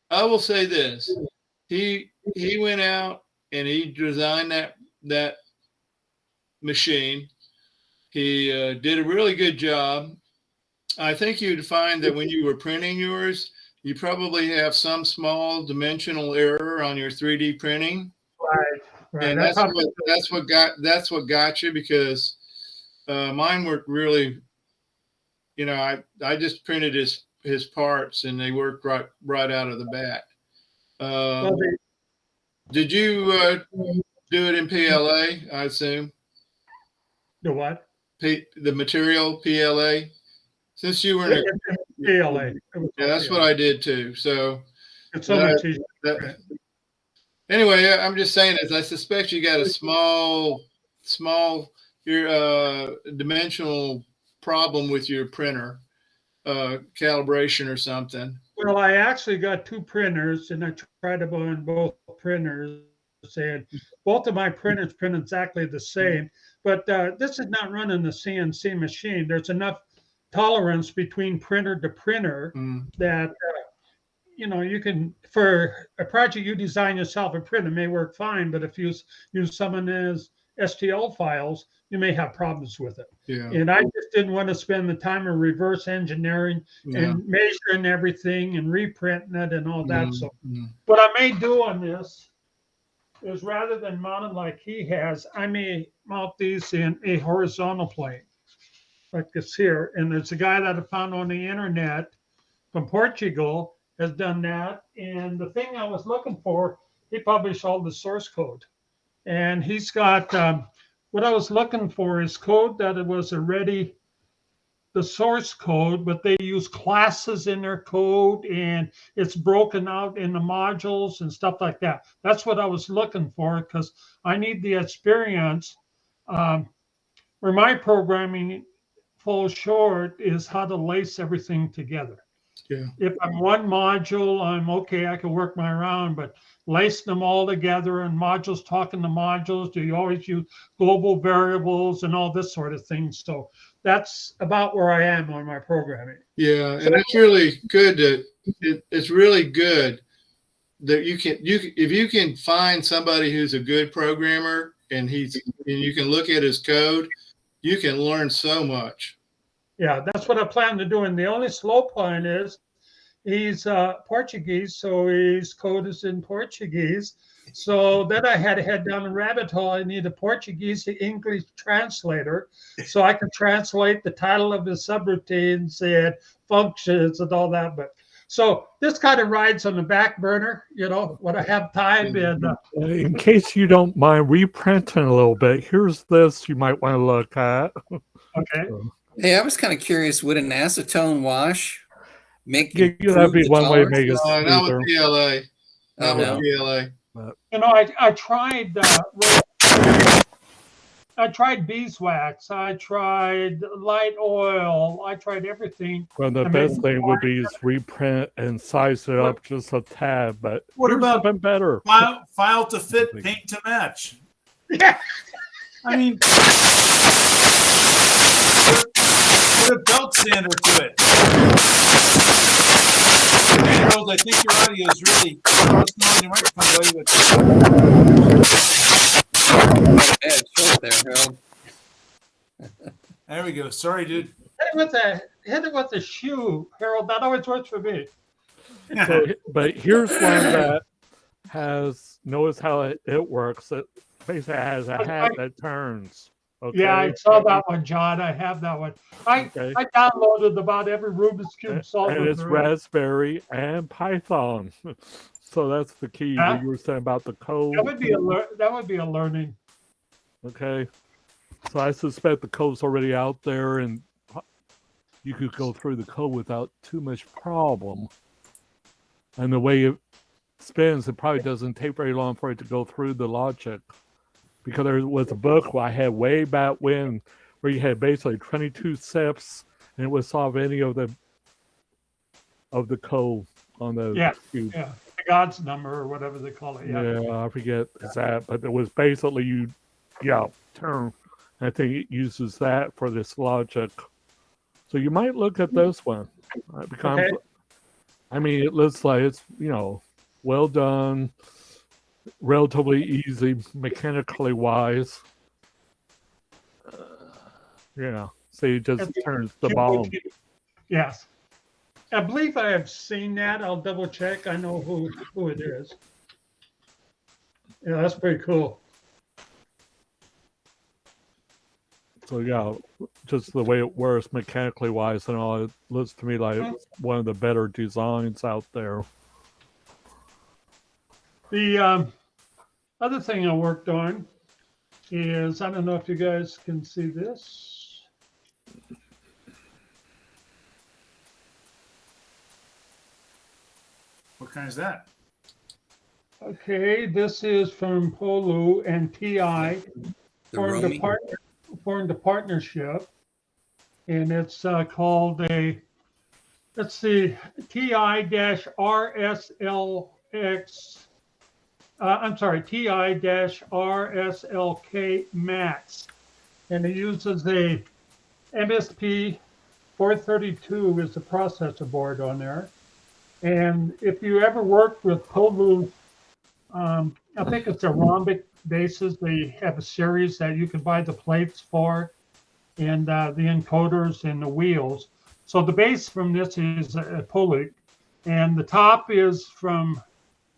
I will say this: he went out and he designed that machine. He did a really good job. I think you'd find that when you were printing yours, you probably have some small dimensional error on your 3D printing. Right. And that's what got you, because mine worked really. I just printed his parts, and they worked right out of the bat. Did you do it in PLA? I assume. The what? The material PLA. Since you were in PLA. Yeah, that's what I did too. So it's so much easier. Anyway, I'm just saying is I suspect you got a small dimensional problem with your printer, calibration or something. Well, I actually got 2 printers, and I tried to run both printers, and both of my printers print exactly the same. But this is not running the CNC machine. There's enough tolerance between printer to printer that you can, for a project you design yourself and print, it may work fine, but if you use someone's STL files, you may have problems with it. Yeah. And I just didn't want to spend the time of reverse engineering and measuring everything and reprinting it and all that. So what I may do on this is, rather than mount them like he has, I may mount these in a horizontal plane like this here. And there's a guy that I found on the internet from Portugal has done that. And the thing I was looking for, he published all the source code. And he's got, what I was looking for is code that it was already the source code, but they use classes in their code, and it's broken out in the modules and stuff like that. That's what I was looking for, because I need the experience. Where my programming falls short is how to lace everything together. Yeah. If I'm one module, I'm okay, I can work my around, but lacing them all together and modules talking to modules, do you always use global variables and all this sort of thing? So that's about where I am on my programming. Yeah, and it's really good it's really good that if you can find somebody who's a good programmer and you can look at his code, you can learn so much. Yeah, that's what I plan to do. And the only slow point is he's Portuguese, so his code is in Portuguese. So then I had to head down a rabbit hole. I need a Portuguese to English translator so I can translate the title of his subroutines and functions and all that. But so this kind of rides on the back burner, when I have time. And In case you don't mind reprinting a little bit, here's this you might want to look at. okay. Hey, I was kind of curious, would an acetone wash make That'd improve be the one way to tolerance? make it Not with smoother. PLA. Oh, Not no. with PLA. I tried I tried beeswax, I tried light oil, I tried everything. Well, the I best mean, thing would be is reprint and size it up just a tad, but What here's about something better? File to fit, paint to match. Yeah. I mean, put a belt sander to it. Harold, I think your audio is really crossing on your microphone, Yeah, short there, Harold. There we go. Sorry, dude. Hit it with a shoe, Harold. That always works for me. So, but here's one that notice how it works. It basically has a hat that turns. Okay. Yeah, I saw that one, John. I have that one. I downloaded about every Rubik's Cube solver. And it's Raspberry and Python. So that's the key. Yeah. You were saying about the code. That would be a learning. Okay. So I suspect the code's already out there and you could go through the code without too much problem. And the way it spins, it probably doesn't take very long for it to go through the logic. Because there was a book I had way back when where you had basically 22 steps and it would solve any of the code on the cube. Yeah, the God's number or whatever they call it. Yeah, I forget that, but it was basically turn. I think it uses that for this logic. So you might look at this one. Because I mean, it looks like it's, well done, relatively easy, mechanically wise. So it just turns the ball. Yes. I believe I have seen that. I'll double check. I know who it is. Yeah, that's pretty cool. So just the way it works mechanically wise and all, it looks to me like it's one of the better designs out there. The other thing I worked on is, I don't know if you guys can see this. What kind is that? Okay, this is from Polu and TI. Formed a partnership, and it's called let's see, TI-RSLX, TI-RSLK Max, and it uses a MSP 432 as the processor board on there. And if you ever worked with Polu, I think it's a rhombic bases. They have a series that you can buy the plates for, and the encoders and the wheels. So the base from this is a Polu, and the top is from,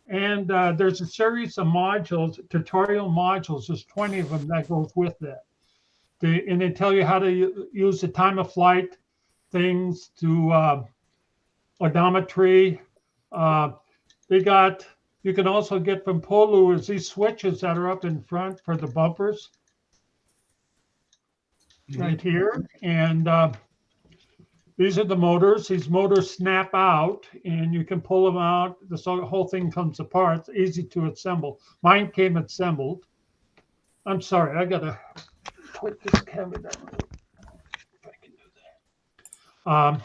and there's a series of modules, tutorial modules. There's 20 of them that goes with that. And they tell you how to use the time of flight things to odometry. You can also get from Polu is these switches that are up in front for the bumpers right here. And these are the motors. These motors snap out and you can pull them out. This whole thing comes apart. It's easy to assemble. Mine came assembled. I'm sorry, I gotta put this camera down. If I can do that.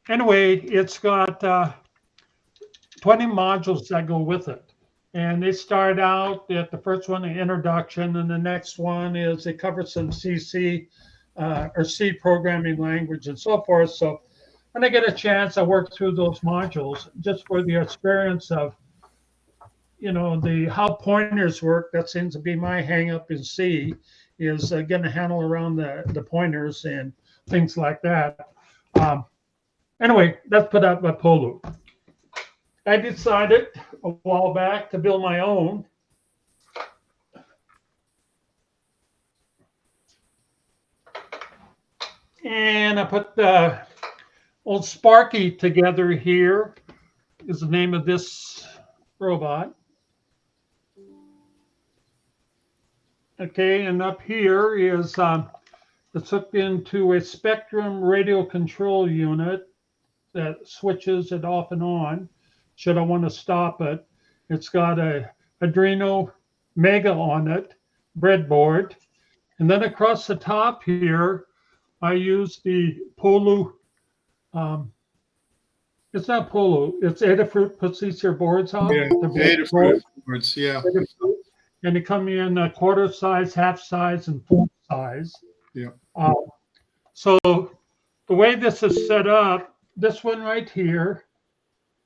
anyway, it's got 20 modules that go with it. And they start out at the first one, the introduction, and the next one is they cover some CC or C programming language and so forth. So when I get a chance, I work through those modules just for the experience of, how pointers work. That seems to be my hang up in C, is getting a handle around the pointers and things like that. Anyway, that's put out by Polu. I decided a while back to build my own. And I put the old Sparky together here, is the name of this robot. Okay, and up here is it's hooked into a Spectrum radio control unit that switches it off and on should I want to stop it. It's got a Arduino Mega on it, breadboard. And then across the top here, I use the Polu. It's not Polu, it's Adafruit puts these here boards on. Yeah, Adafruit boards, yeah. And they come in a quarter size, half size, and full size. Yeah. So the way this is set up, this one right here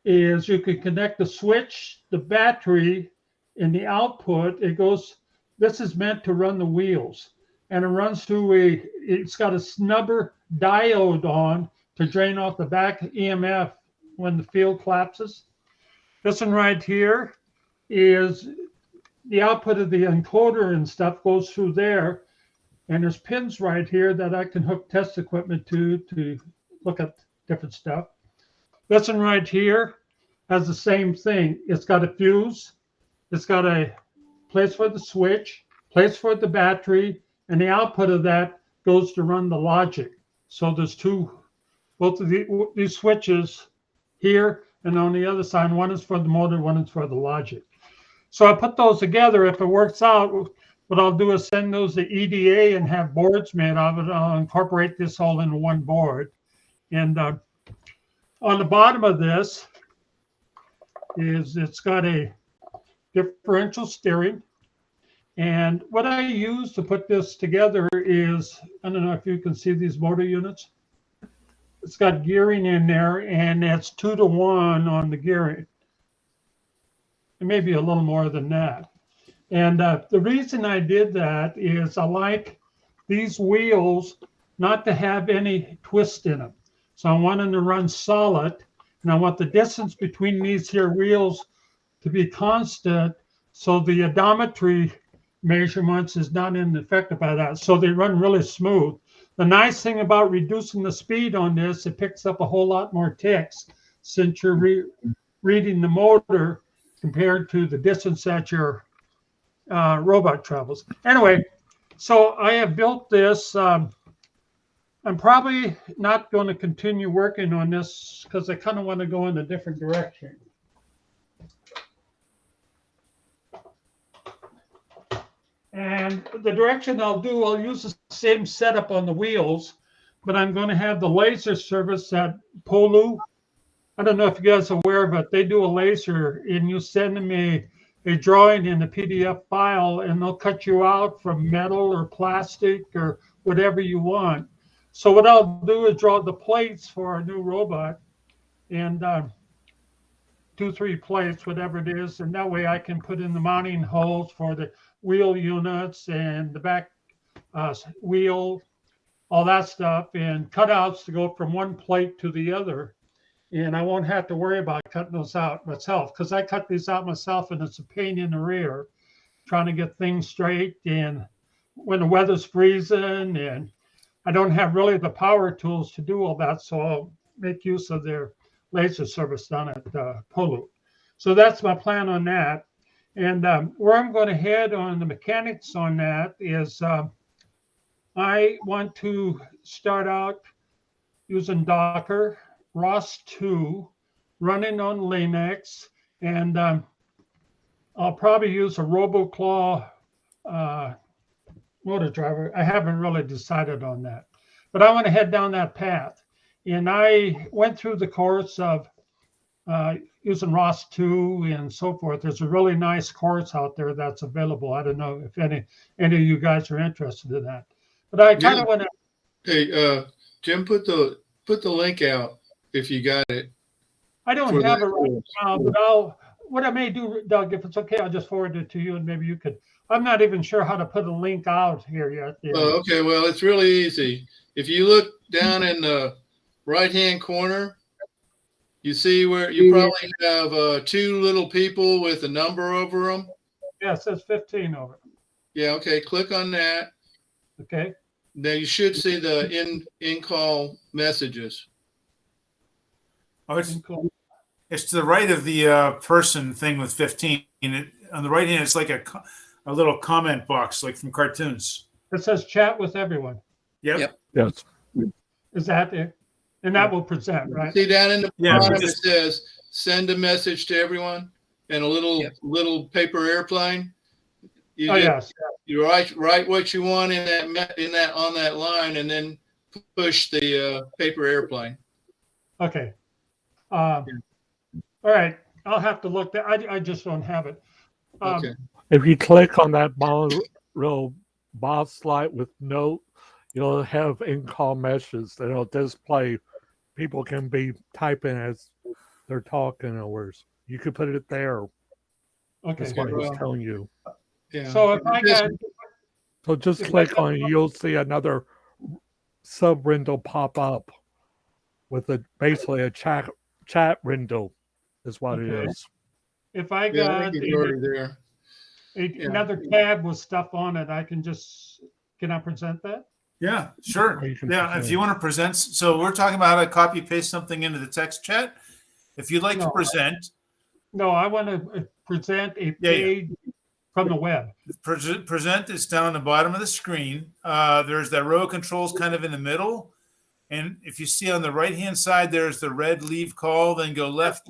is you can connect the switch, the battery, and the output. It goes, this is meant to run the wheels. And it runs through it's got a snubber diode on to drain off the back EMF when the field collapses. This one right here is the output of the encoder and stuff goes through there. And there's pins right here that I can hook test equipment to look at different stuff. This one right here has the same thing. It's got a fuse. It's got a place for the switch, place for the battery, and the output of that goes to run the logic. So there's both of these switches here, and on the other side, one is for the motor, one is for the logic. So I put those together. If it works out, what I'll do is send those to EDA and have boards made of it. I'll incorporate this all into one board. And on the bottom of this it's got a differential steering. And what I use to put this together is, I don't know if you can see these motor units. It's got gearing in there, and it's 2-to-1 on the gearing. It may be a little more than that. And the reason I did that is I like these wheels not to have any twist in them. So I want them to run solid, and I want the distance between these here wheels to be constant, so the odometry measurements is not affected by that. So they run really smooth. The nice thing about reducing the speed on this, it picks up a whole lot more ticks since you're reading the motor compared to the distance that your robot travels. Anyway, so I have built this. I'm probably not going to continue working on this because I kind of want to go in a different direction. And the direction I'll use the same setup on the wheels, but I'm going to have the laser service at Polu. I don't know if you guys are aware, but they do a laser, and you send them a drawing in a PDF file, and they'll cut you out from metal or plastic or whatever you want. So what I'll do is draw the plates for our new robot, and 2-3 plates, whatever it is, and that way I can put in the mounting holes for the wheel units and the back wheel, all that stuff, and cutouts to go from one plate to the other. And I won't have to worry about cutting those out myself, because I cut these out myself, and it's a pain in the rear trying to get things straight. And when the weather's freezing, and I don't have really the power tools to do all that, so I'll make use of their laser service down at Polu. So that's my plan on that. And where I'm going to head on the mechanics on that is I want to start out using Docker, ROS 2, running on Linux, and I'll probably use a RoboClaw motor driver. I haven't really decided on that, but I want to head down that path. And I went through the course of using ROS 2 and so forth. There's a really nice course out there that's available. I don't know if any of you guys are interested in that. But I kind of want to. Hey, Jim, put the link out if you got it. I don't for have that it right course. now, but what I may do, Doug, if it's okay, I'll just forward it to you and maybe you could. I'm not even sure how to put a link out here yet. Oh, okay, well, it's really easy. If you look down in the right-hand corner, you see where you probably have 2 little people with a number over them. Yeah, it says 15 over. Yeah, okay, click on that. Okay. Then you should see the in-call messages. Oh, it's to the right of the person thing with 15. On the right hand, it's like a little comment box, like from cartoons. It says chat with everyone. Yep. Yes. Is that it? And that will present, right? See down in the Yeah, bottom, it it says send a message to everyone and a little paper airplane. Yes. You write what you want in that on that line, and then push the paper airplane. Okay. All right. I'll have to look there. I just don't have it. Okay. If you click on that little box light with note, you'll have in-call messages that'll display. People can be typing as they're talking or worse. You could put it there. Okay. That's what I was telling you. Yeah. So if I got. So just click on it. You'll see another sub window pop up with basically a chat window is what it is. If I I got think it's already there. another tab with stuff on it, can I present that? Yeah, sure. Yeah, if you want to present. So we're talking about how to copy paste something into the text chat. If you'd like to present. No, I want to present a page from the web. Present is down on the bottom of the screen. There's that row of controls kind of in the middle. And if you see on the right-hand side, there's the red leave call, then go left.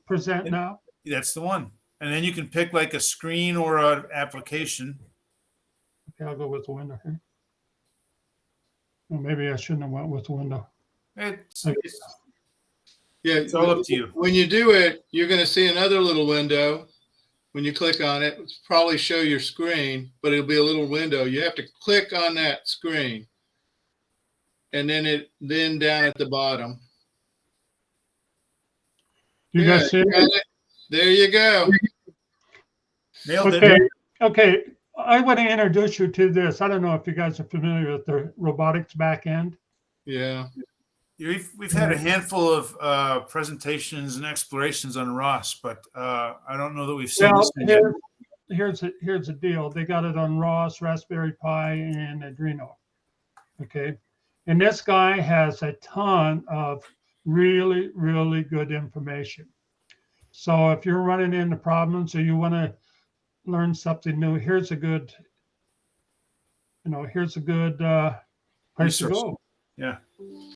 Present now? That's the one. And then you can pick like a screen or an application. Okay, I'll go with the window here. Well, maybe I shouldn't have went with the window. It's Yeah, all up to you. When you do it, you're going to see another little window. When you click on it, it'll probably show your screen, but it'll be a little window. You have to click on that screen, and then down at the bottom. You guys see it? There you go. Nailed Okay. it. Okay. I want to introduce you to this. I don't know if you guys are familiar with the robotics back end. Yeah. We've had a handful of presentations and explorations on ROS, but I don't know that we've seen this one yet. Here's the deal. They got it on ROS, Raspberry Pi, and Arduino. Okay. And this guy has a ton of really, really good information. So if you're running into problems or you want to learn something new, here's a good place to go. Yeah.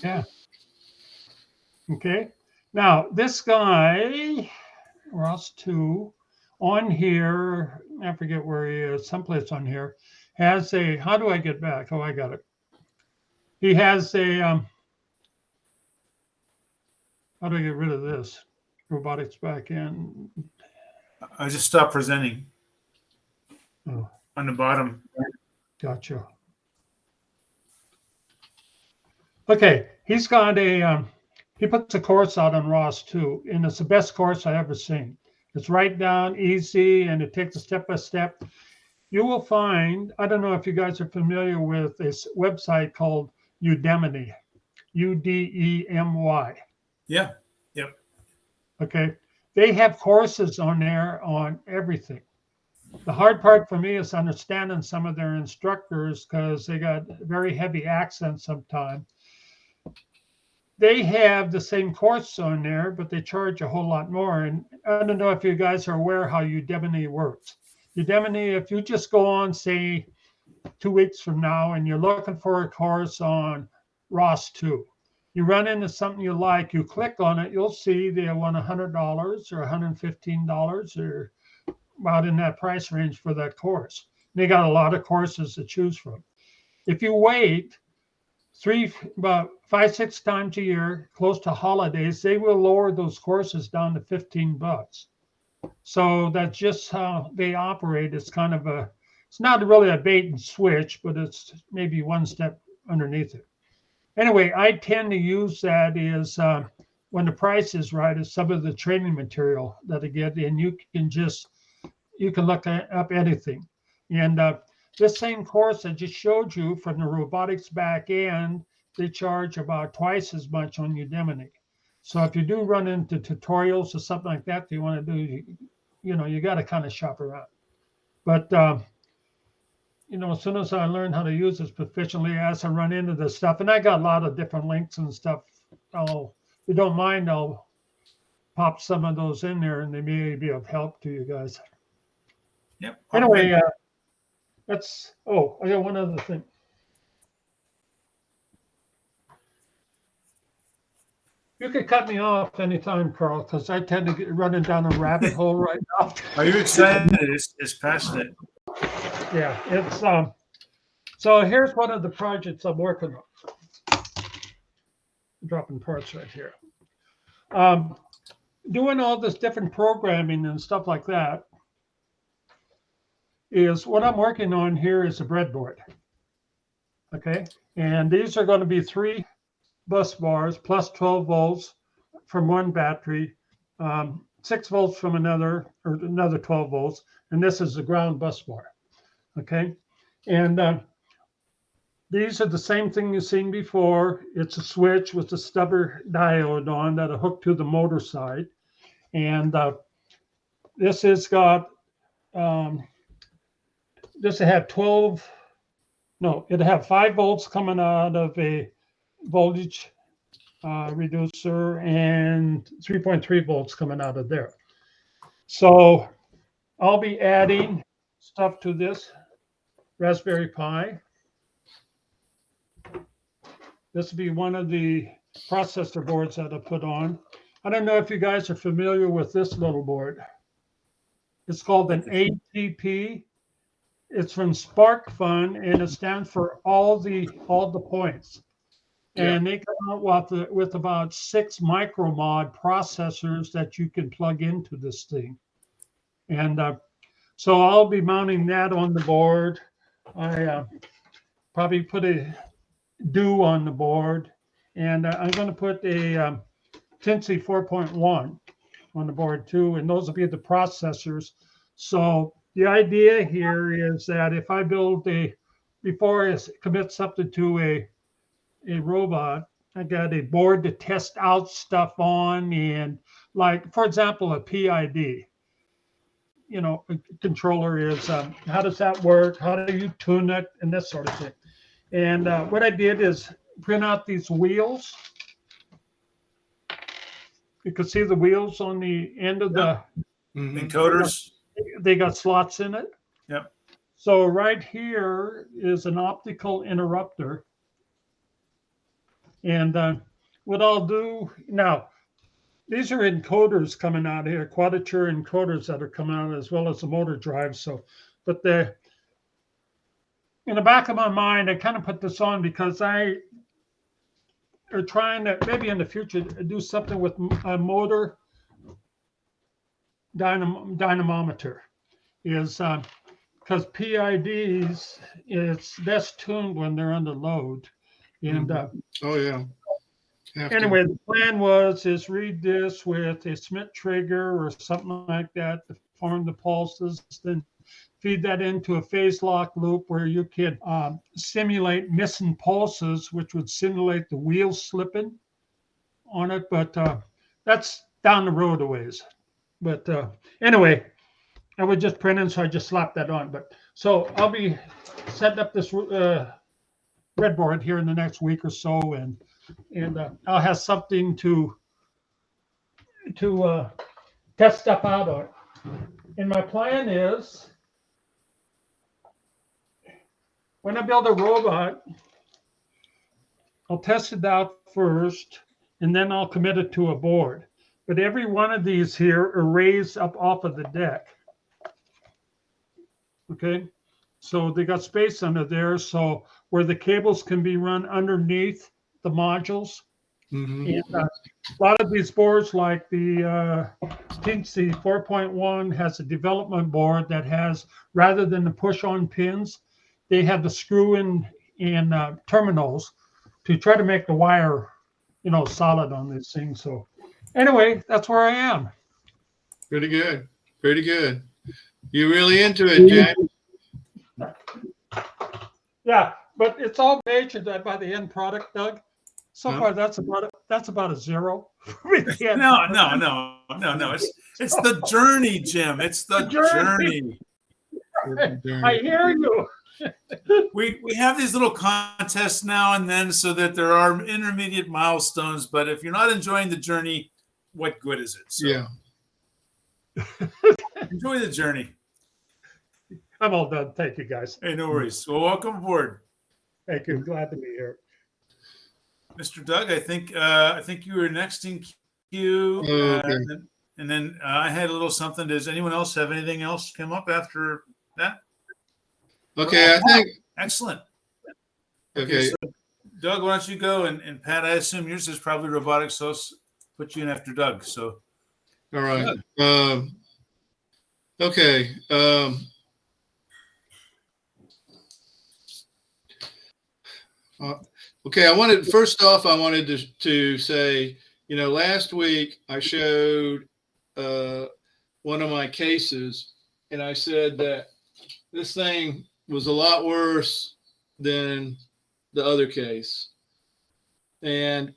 Yeah. Okay. Now this guy, ROS 2, on here, I forget where he is, someplace on here, has a, how do I get back? Oh, I got it. He has a, how do I get rid of this? Robotics back in. I just stopped presenting. Oh. On the bottom. Gotcha. Okay, he's got a, he puts a course out on ROS 2, and it's the best course I've ever seen. It's right down, easy, and it takes a step-by-step. You will find, I don't know if you guys are familiar with this website called Udemy, Udemy. Yeah. Yep. Okay. They have courses on there on everything. The hard part for me is understanding some of their instructors because they got very heavy accents sometimes. They have the same course on there, but they charge a whole lot more. And I don't know if you guys are aware how Udemy works. Udemy, if you just go on, say, 2 weeks from now, and you're looking for a course on ROS 2, you run into something you like, you click on it, you'll see they want $100 or $115 or about in that price range for that course. They got a lot of courses to choose from. If you wait about 5-6 times a year, close to holidays, they will lower those courses down to $15. So that's just how they operate. It's kind of it's not really a bait and switch, but it's maybe one step underneath it. Anyway, I tend to use that is when the price is right, is some of the training material that I get, and you can look up anything. And this same course I just showed you from the robotics back end, they charge about twice as much on Udemy. So if you do run into tutorials or something like that you want to do, you got to kind of shop around. But as soon as I learn how to use this proficiently, as I run into this stuff, and I got a lot of different links and stuff. If you don't mind, I'll pop some of those in there, and they may be of help to you guys. Yep. Anyway, I got one other thing. You could cut me off anytime, Carl, because I tend to get running down a rabbit hole right now. Are you excited? It's passionate. Yeah, it's so here's one of the projects I'm working on. Dropping parts right here. Doing all this different programming and stuff like that is what I'm working on here is a breadboard. Okay, and these are going to be 3 bus bars plus 12 volts from one battery, 6 volts from another 12 volts, and this is the ground bus bar. Okay, and these are the same thing you've seen before. It's a switch with a stubber diode on that'll hook to the motor side, and this has got this will have 5 volts coming out of a voltage reducer and 3.3 volts coming out of there. So I'll be adding stuff to this Raspberry Pi. This will be one of the processor boards that I put on. I don't know if you guys are familiar with this little board. It's called an ATP. It's from SparkFun, and it stands for all the points. And they come out with about 6 micromod processors that you can plug into this thing. And so I'll be mounting that on the board. I probably put a do on the board, and I'm going to put a Tinsy 4.1 on the board too, and those will be the processors. So the idea here is that if I build before I commit something to a robot, I got a board to test out stuff on, and like, for example, a PID. A controller is, how does that work? How do you tune it? And this sort of thing. And what I did is print out these wheels. You can see the wheels on the end of the Encoders. They got slots in it. Yep. So right here is an optical interrupter. And what I'll do now, these are encoders coming out here, quadrature encoders that are coming out, as well as the motor drive. So, but in the back of my mind, I kind of put this on because I are trying to maybe in the future do something with a motor dynamometer. Is because PIDs, it's best tuned when they're under load. And anyway, the plan is read this with a Smith trigger or something like that to form the pulses, then feed that into a phase lock loop where you could simulate missing pulses, which would simulate the wheels slipping on it. But that's down the road a ways. But anyway, I was just printing, so I just slapped that on. But so I'll be setting up this breadboard here in the next week or so, and I'll have something to test stuff out on. And my plan is, when I build a robot, I'll test it out first, and then I'll commit it to a board. But every one of these here are raised up off of the deck. Okay, So they got space under there. So where the cables can be run underneath the modules. Mhm. And a lot of these boards, like the Kibitzing 4.1, has a development board that has, rather than the push-on pins, they have the screw-in terminals to try to make the wire, solid on this thing. So anyway, that's where I am. Pretty good. Pretty good. You really into it, Jack? Yeah, but it's all measured by the end product, Doug. So far, that's about a 0. No. It's the journey, Jim. It's the journey. I hear you. We have these little contests now and then so that there are intermediate milestones, but if you're not enjoying the journey, what good is it? So Yeah. enjoy the journey. I'm all done. Thank you, guys. Hey, no worries. Well, welcome aboard, Thank you. Glad to be here. Mr. Doug. I think you were next in queue, Okay. and then I had a little something. Does anyone else have anything else come up after that? Okay, I think. Excellent. Okay. So Doug, why don't you go? And Pat, I assume yours is probably robotics, so let's put you in after Doug. So. All right. Okay. Okay. First off, I wanted to say, last week I showed one of my cases, and I said that this thing was a lot worse than the other case. And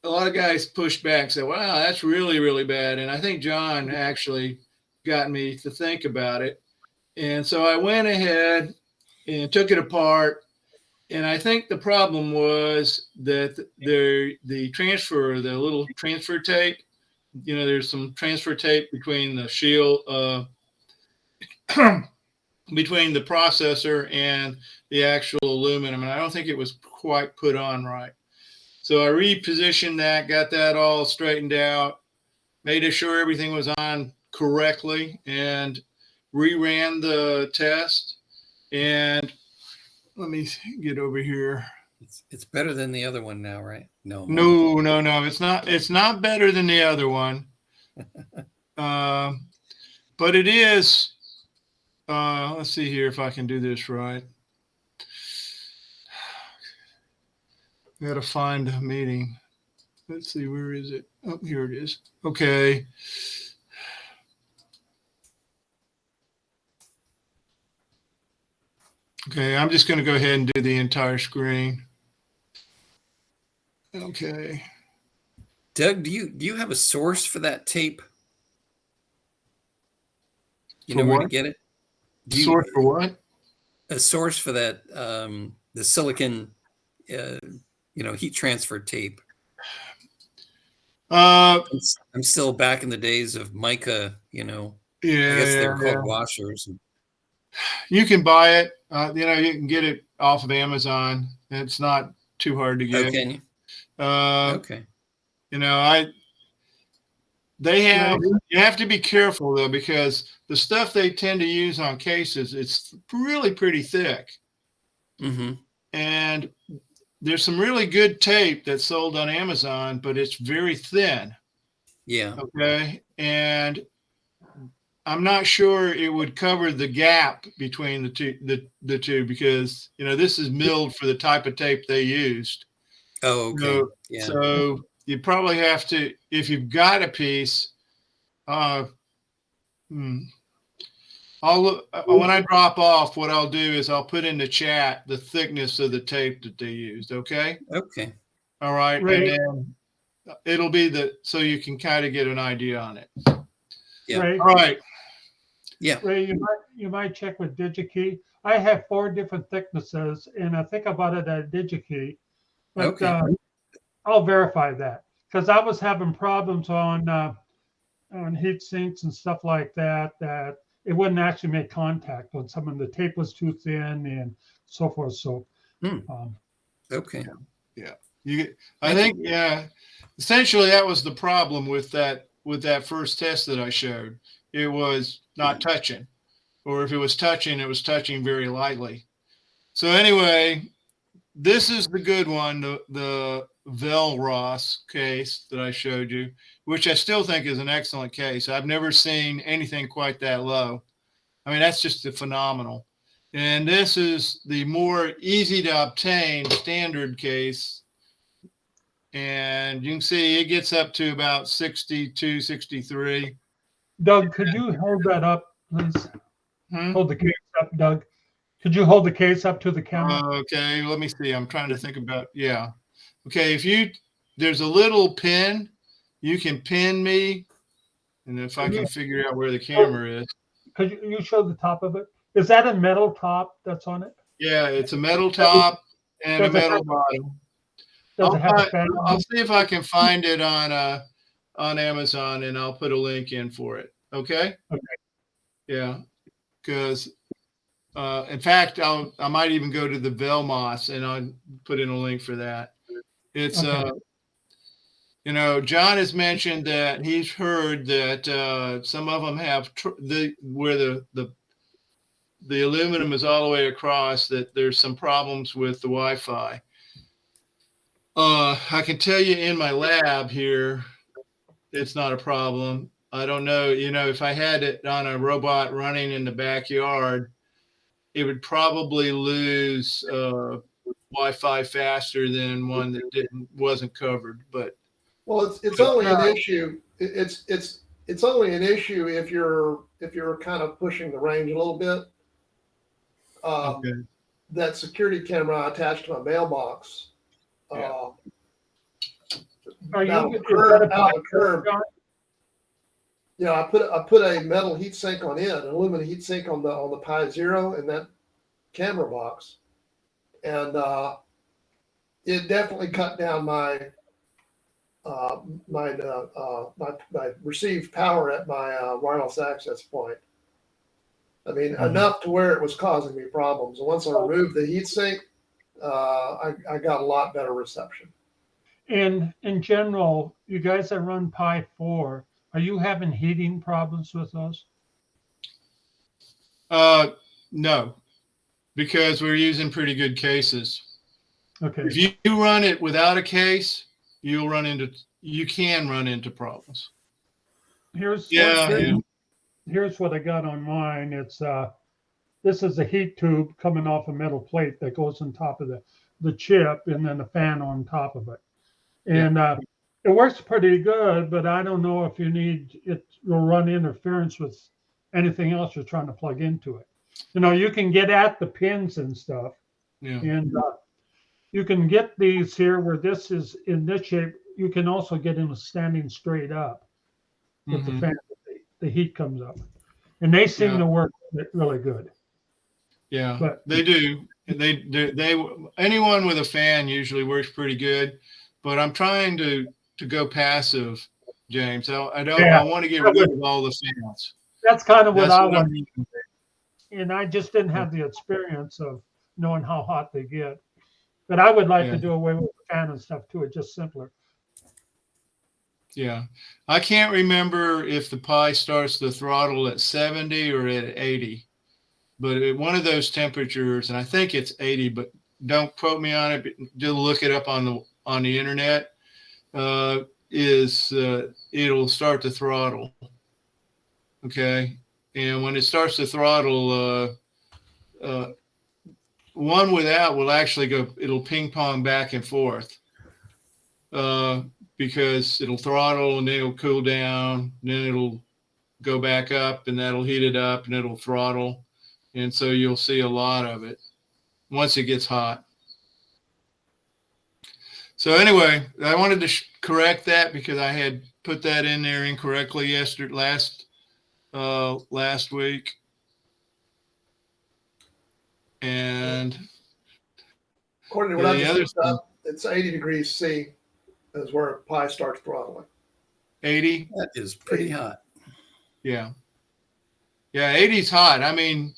a lot of guys pushed back, said, wow, that's really, really bad. And I think John actually got me to think about it. And so I went ahead and took it apart. And I think the problem was that the little transfer tape, there's some transfer tape between the shield, between the processor and the actual aluminum. And I don't think it was quite put on right. So I repositioned that, got that all straightened out, made sure everything was on correctly, and reran the test. And let me get over here. It's better than the other one now, right? No. It's not. It's not better than the other one. But it is. Let's see here if I can do this right. I got to find a meeting. Let's see, where is it? Oh, here it is. Okay. Okay, I'm just going to go ahead and do the entire screen. Okay. Doug, do you have a source for that tape? You For know where to what? get it? Source for what? A source for that the silicon heat transfer tape. I'm still back in the days of mica, I guess they were called washers. You can buy it. You can get it off of Amazon. It's not too hard to get. Oh, can you? Okay. You have to be careful though, because the stuff they tend to use on cases, it's really pretty thick. Mm-hmm. And there's some really good tape that's sold on Amazon, but it's very thin. Yeah. Okay. And I'm not sure it would cover the gap between the two because, this is milled for the type of tape they used. Oh, okay. So you probably have to, if you've got a piece, when I drop off, what I'll do is I'll put in the chat the thickness of the tape that they used. Okay. Okay. All right. Ray. And then it'll be so you can kind of get an idea on it. Yeah. Ray, All right. Yeah. Ray, you might check with DigiKey. I have 4 different thicknesses, and I think about it at DigiKey. But Okay. I'll verify that because I was having problems on heat sinks and stuff like that it wouldn't actually make contact when some of the tape was too thin and so forth. So, Okay. I think, essentially that was the problem with that first test that I showed. It was not touching. or if it was touching, it was touching very lightly. So anyway, this is the good one, the Velross case that I showed you, which I still think is an excellent case. I've never seen anything quite that low. I mean, that's just phenomenal. And this is the more easy to obtain standard case. And you can see it gets up to about 62, 63. Doug, could you hold that up, please? Hmm? Hold the case up, Doug. Could you hold the case up to the camera? Okay, let me see. I'm trying to think about, yeah. Okay, there's a little pin, you can pin me. And if I can figure out where the camera is. Could you show the top of it? Is that a metal top that's on it? Yeah, it's a metal top and a metal bottom. Does it have a fan? I'll see if I can find it on Amazon, and I'll put a link in for it. Okay. Okay. Yeah, because in fact, I might even go to the Velmoss and I'll put in a link for that. It's Okay. you know, John has mentioned that he's heard that some of them have where the aluminum is all the way across, that there's some problems with the Wi-Fi. I can tell you in my lab here, it's not a problem. I don't know, you know, if I had it on a robot running in the backyard, it would probably lose Wi-Fi faster than one that wasn't covered. But Well, it's only an issue. It's only an issue if you're kind of pushing the range a little bit. okay. That security camera attached to my mailbox. Yeah. Are you, Out is curb, that a out curb. John? You know, I put a metal heat sink on it, an aluminum heat sink on the Pi Zero in that camera box, and it definitely cut down my received power at my wireless access point. I mean, enough to where it was causing me problems. And once I removed the heat sink, I got a lot better reception. And in general, you guys that run Pi 4, are you having heating problems with those? No, because we're using pretty good cases. Okay. If you run it without a case, you can run into problems. Here's what I got on mine. It's this is a heat tube coming off a metal plate that goes on top of the chip, and then a fan on top of it. And it works pretty good, but I don't know if you need it. You'll run interference with anything else you're trying to plug into it. You know, you can get at the pins and stuff, Yeah. and you can get these here where this is in this shape. You can also get them standing straight up with the fan. The heat comes up, and they seem to work really good. Yeah, But they do. They anyone with a fan usually works pretty good, but I'm trying to go passive, James. I don't. Yeah. I want to get rid of all the fans. that's kind of what That's I what want. I'm- And I just didn't have the experience of knowing how hot they get. But I would like to do away with the fan and stuff too. It's just simpler. Yeah, I can't remember if the Pi starts the throttle at 70 or at 80, but at one of those temperatures, and I think it's 80, but don't quote me on it. But just look it up on the internet. It'll start the throttle. Okay, and when it starts the throttle, one without will actually go. It'll ping pong back and forth. Because it'll throttle and then it'll cool down, then it'll go back up and that'll heat it up and it'll throttle. And so you'll see a lot of it once it gets hot. So anyway, I wanted to correct that because I had put that in there incorrectly last week. And According to what I just looked up, it's 80 degrees C is where Pi starts throttling. 80? That is pretty hot. Yeah. Yeah, 80 is hot. I mean,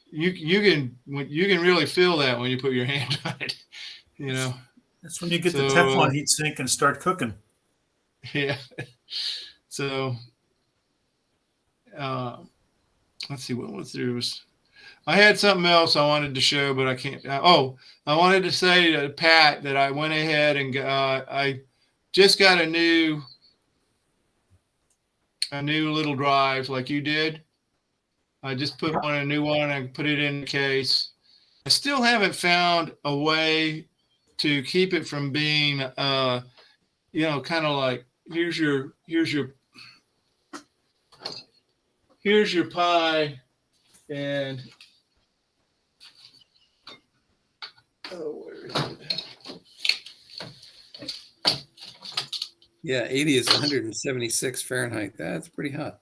you can really feel that when you put your hand on it, you know. That's when you get the Teflon heat sink and start cooking. Yeah. So let's see, what was there was, I had something else I wanted to show, but I can't. I wanted to say to Pat that I went ahead and I just got a new little drive like you did. I just put a new one and put it in the case. I still haven't found a way to keep it from being, kind of like, here's your pie, and where is it? Yeah, 80 is 176 Fahrenheit. That's pretty hot.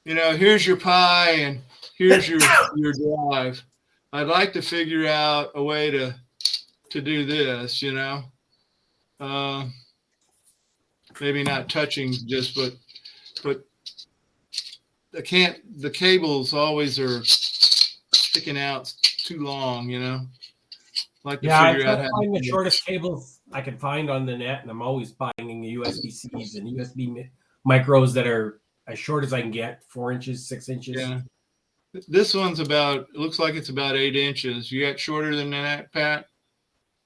Here's your pie and here's your drive. I'd like to figure out a way to do this, maybe not touching just, but the cables always are sticking out too long, like to Yeah, I figure try out to how find to the shortest cables I can find on the net, and I'm always buying the USB-Cs and USB micros that are as short as I can get, 4 inches, 6 inches. Yeah. This one's looks like it's about 8 inches. You got shorter than that, Pat?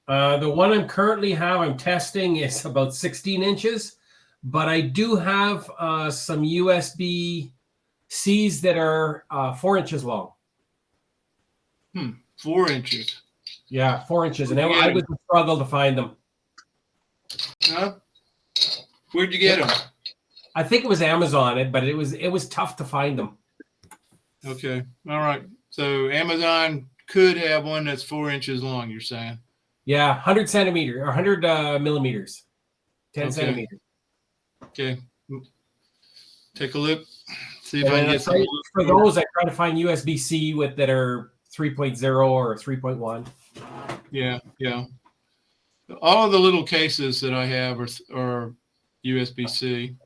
The one I'm testing is about 16 inches, but I do have some USB-Cs that are 4 inches long. 4 inches. Yeah, 4 inches, and I would struggle to find them. Huh? Where'd you get them? I think it was Amazon, but it was tough to find them. Okay. All right. So Amazon could have one that's 4 inches long, you're saying? Yeah, 100 centimeter or 100 millimeters, 10 centimeters. Okay. Take a look. See if I can get some. For those, I try to find USB-C that are 3.0 or 3.1. Yeah. All of the little cases that I have are USB-C.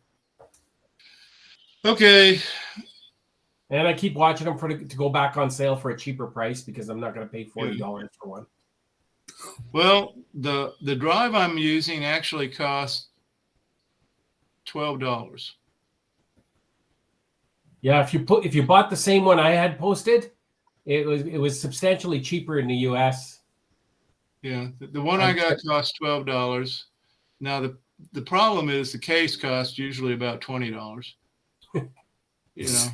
Okay. And I keep watching them to go back on sale for a cheaper price because I'm not going to pay $40 for one. Well, the drive I'm using actually costs $12. Yeah, if you bought the same one I had posted, it was substantially cheaper in the US. Yeah, the one I got cost $12. Now the problem is the case costs usually about $20.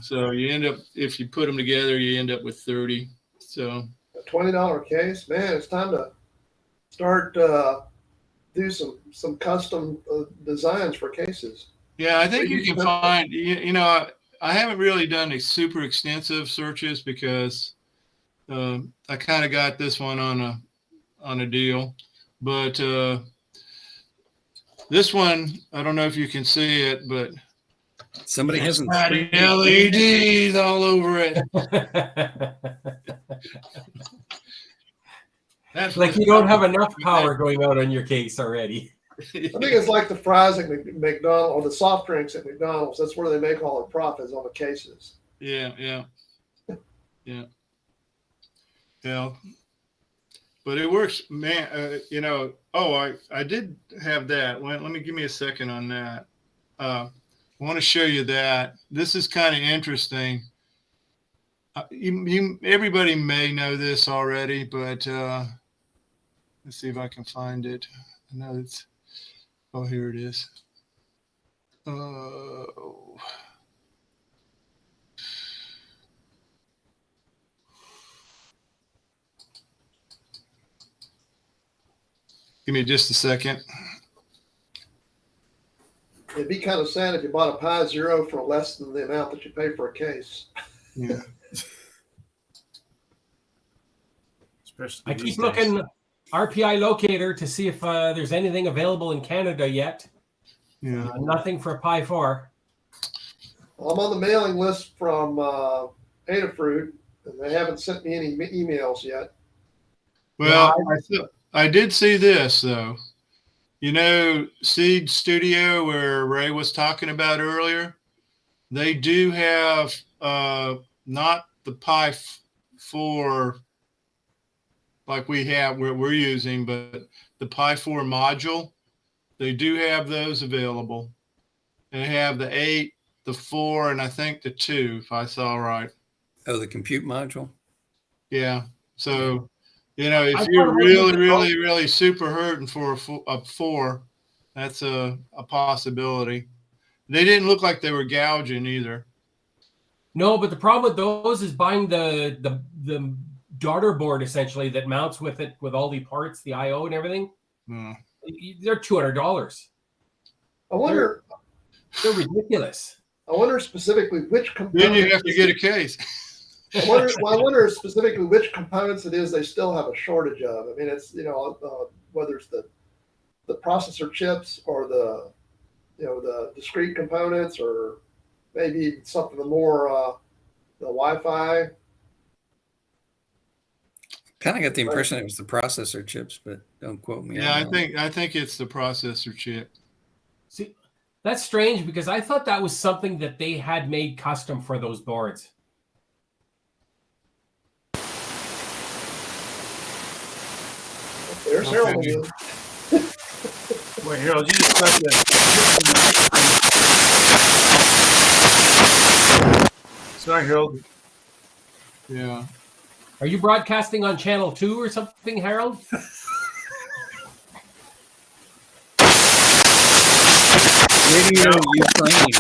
So you end up, if you put them together, you end up with 30. So A $20 case, man. It's time to start do some custom designs for cases. yeah, I think you can find. I haven't really done a super extensive searches because I kind of got this one on a deal, but this one, I don't know if you can see it, but Somebody hasn't. got LEDs all over it. That's Like you don't have enough power going out on your case already. I think it's like the fries at McDonald's or the soft drinks at McDonald's. That's where they make all the profits on the cases. Yeah. But it works, man. I did have that. Let me give me a second on that. I want to show you that. This is kind of interesting. Everybody may know this already, but let's see if I can find it. I know it's. Oh, here it is. Give me just a second. It'd be kind of sad if you bought a Pi Zero for less than the amount that you pay for a case. Yeah. I keep looking RPI locator to see if there's anything available in Canada yet. Yeah. Nothing for Pi 4. Well, I'm on the mailing list from Adafruit, and they haven't sent me any emails yet. Well, I did see this though. Seed Studio, where Ray was talking about earlier, they do have not the Pi 4 like we have where we're using, but the Pi 4 module. They do have those available. They have the the 4 and I think the 2, if I saw right. Oh, the compute module. Yeah. So, you know, if I you're thought it really, was- really, really super hurting for a 4, that's a possibility. They didn't look like they were gouging either. No, but the problem with those is buying the daughter board essentially that mounts with it with all the parts, the I/O and everything. Hmm. They're $200. I wonder. They're ridiculous. I wonder specifically which Then components. you have to get a case. I wonder specifically which components it is they still have a shortage of. I mean, it's whether it's the processor chips or the the discrete components, or maybe something more the Wi-Fi. Kind of got the impression it was the processor chips, but don't quote me. Yeah, on that. I think it's the processor chip. See, that's strange because I thought that was something that they had made custom for those boards. There's Okay. Harold again. Wait, Harold, you just got that. Sorry, Harold. Yeah. Are you broadcasting on channel 2 or something, Harold? Radio Ukraine. You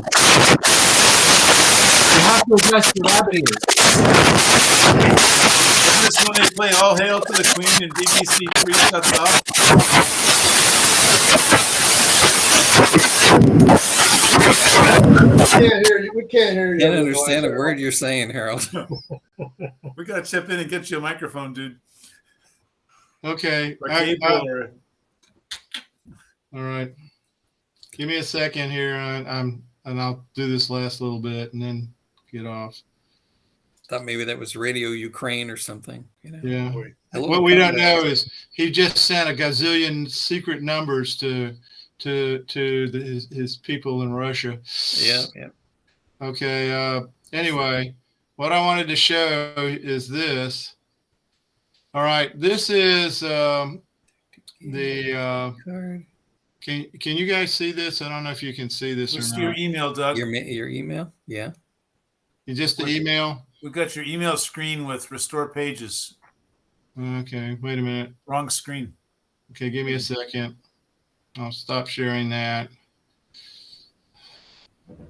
have to adjust your rabbit ears. Isn't this when they play All Hail to the Queen and BBC 3 shuts off? We can't hear you. We can't hear you. Can't understand a word you're saying, Harold. We got to chip in and get you a microphone, dude. Okay. Or cable or... All right. Give me a second here, and I'll do this last little bit and then get off. Thought maybe that was Radio Ukraine or something. You know? Yeah. Hello, What we don't Canada. know is he just sent a gazillion secret numbers to his people in Russia. Yeah, yeah. Okay. Anyway, what I wanted to show is this. All right. This is the. Card. Can you guys see this? I don't know if you can see this What's or your not. email, Doug? Your email? Yeah. You just the email. We got your email screen with restore pages. Okay. Wait a minute. Wrong screen. Okay. Give me a second. I'll stop sharing that.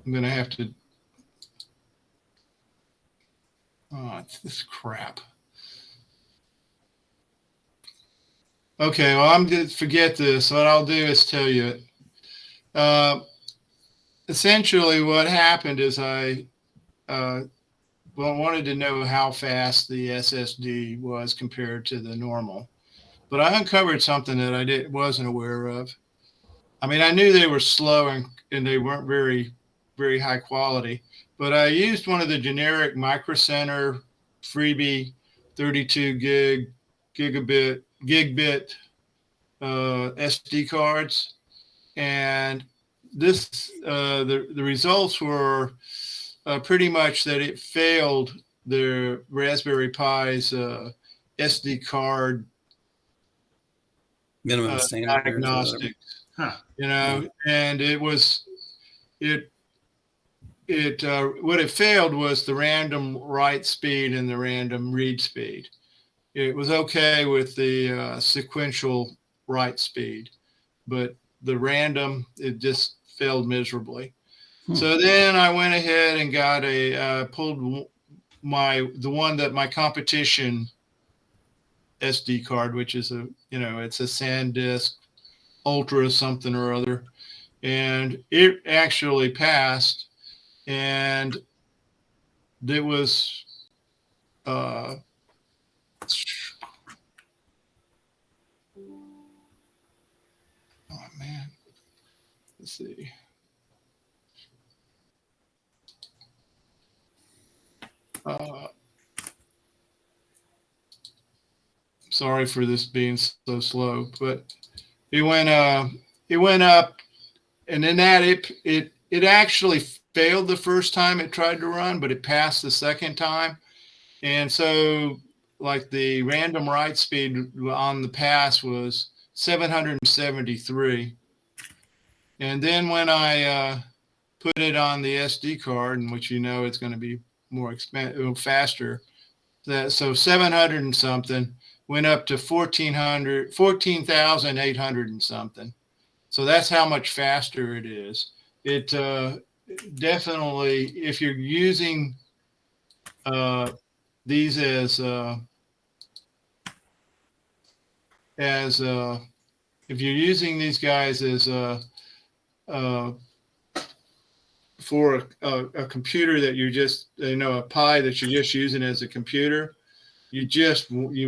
I'm gonna have to. Oh, it's this crap. Okay, well, I'm going to forget this. What I'll do is tell you it. Essentially, what happened is I wanted to know how fast the SSD was compared to the normal. But I uncovered something that I wasn't aware of. I mean, I knew they were slow and they weren't very, very high quality. But I used one of the generic Micro Center freebie 32 gigabit SD cards, and this the results were pretty much that it failed the Raspberry Pi's SD card Minimum standard diagnostics. Huh. You know, and what it failed was the random write speed and the random read speed. It was okay with the sequential write speed, but the random, it just failed miserably. So then I went ahead and got pulled the one that my competition SD card, which is it's a SanDisk Ultra something or other, and it actually passed, and it was oh man, let's see. Sorry for this being so slow, but it went up, and then it actually failed the first time it tried to run, but it passed the second time. And so like the random write speed on the pass was 773. And then when I put it on the SD card, in which it's going to be more expensive, faster. So 700 and something went up to 14,800 and something. So that's how much faster it is. It definitely, if you're using these as if you're using these guys as for a computer that you're just, a Pi that you're just using as a computer, you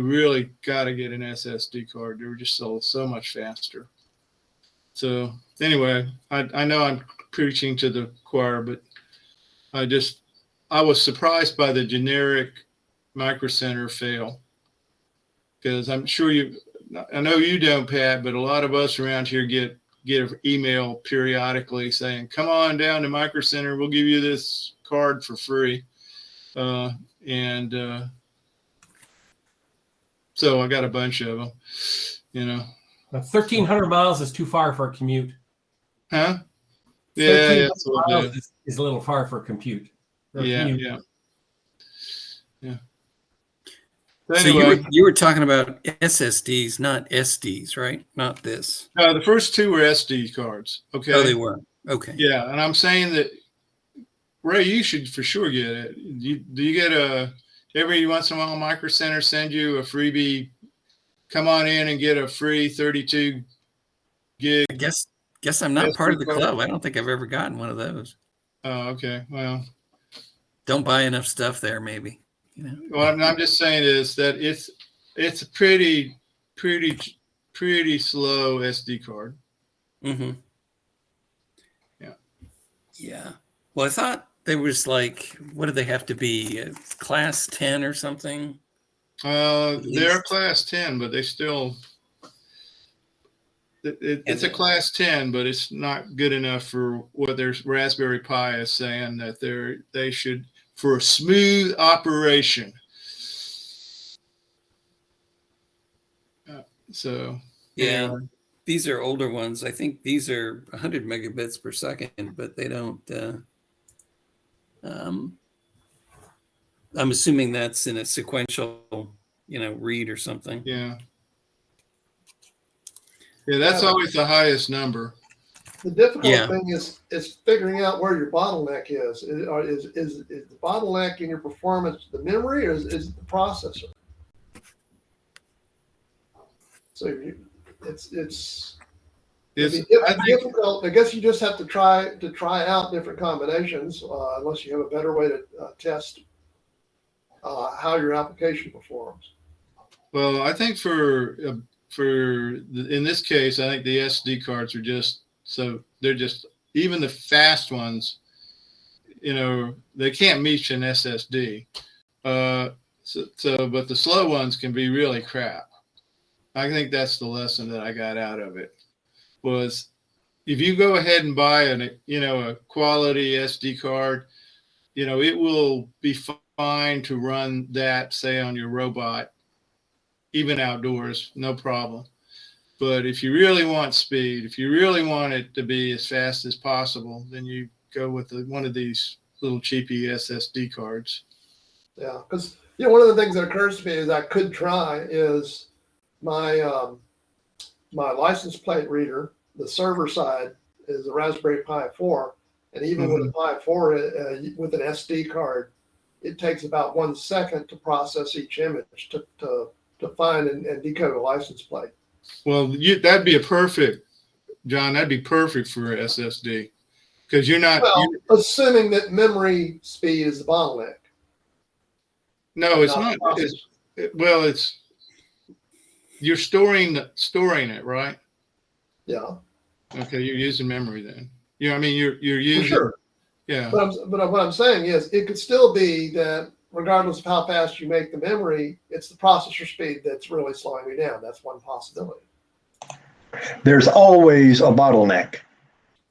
really got to get an SSD card. They're just so much faster. So anyway, I know I'm preaching to the choir, but I was surprised by the generic Micro Center fail, because I'm sure I know you don't, Pat, but a lot of us around here get an email periodically saying, come on down to Micro Center, we'll give you this card for free. So I got a bunch of them, 1,300 miles is too far for a commute. Huh? Yeah, that's what it miles is a little far for a compute. Yeah. So Anyway, you were talking about SSDs, not SDs, right? Not this. the first two were SD cards. Okay. Oh, they were. Okay. Yeah, and I'm saying that, Ray, you should for sure get it. Do you get every once in a while Micro Center send you a freebie? Come on in and get a free 32 gig. I guess I'm not SD part of the card. club. I don't think I've ever gotten one of those. Oh, okay. Well, Don't buy enough stuff there, maybe. what I'm just saying is that it's a pretty slow SD card. Mm-hmm. Yeah. Yeah. Well, I thought there was like, what do they have to be? Class 10 or something? They're class 10, but they still. It's a class 10, but it's not good enough for what their Raspberry Pi is saying that they should, for a smooth operation. Yeah. These are older ones. I think these are 100 megabits per second, but they don't. I'm assuming that's in a sequential, read or something. Yeah, that's always the highest number. The difficult thing is figuring out where your bottleneck is. Is the bottleneck in your performance the memory, or is it the processor? So it's difficult. I guess you just have to try out different combinations, unless you have a better way to test how your application performs. Well, I think in this case, I think the SD cards are they're just, even the fast ones, they can't meet an SSD. But the slow ones can be really crap. I think that's the lesson that I got out of it, was if you go ahead and buy a quality SD card, it will be fine to run that, say, on your robot, even outdoors, no problem. But if you really want speed, if you really want it to be as fast as possible, then you go with one of these little cheapy SSD cards. Yeah, because one of the things that occurs to me is I could try is my license plate reader. The server side is a Raspberry Pi 4, and even with a Pi 4 with an SD card, it takes about 1 second to process each image to find and decode a license plate. Well, that'd be John. That'd be perfect for a SSD, because you're not. Assuming that memory speed is the bottleneck. No, it's not. You're storing it, right? Yeah. Okay, you're using memory then. You're using. Sure. Yeah. But what I'm saying is, it could still be that regardless of how fast you make the memory, it's the processor speed that's really slowing me down. That's one possibility. There's always a bottleneck.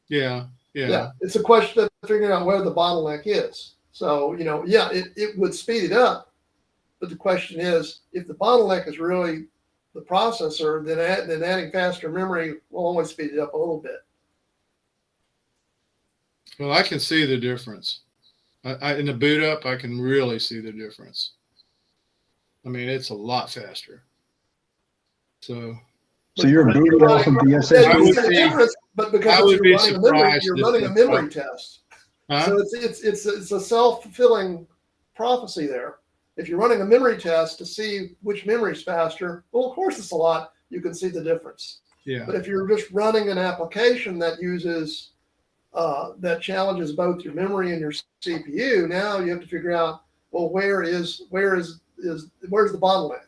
Yeah. It's a question of figuring out where the bottleneck is. So, it would speed it up. But the question is, if the bottleneck is really the processor, then adding faster memory will only speed it up a little bit. Well, I can see the difference. In the boot up, I can really see the difference. I mean, it's a lot faster. So you're booting off of the Yeah, SSD? you see the difference, but because I would be you're running a memory, surprised you're if running a it's memory up. test. Huh? So it's a self-fulfilling prophecy there. If you're running a memory test to see which memory is faster, well, of course it's a lot. You can see the difference. Yeah. But if you're just running an application that uses that challenges both your memory and your CPU, now you have to figure out, well, where's the bottleneck?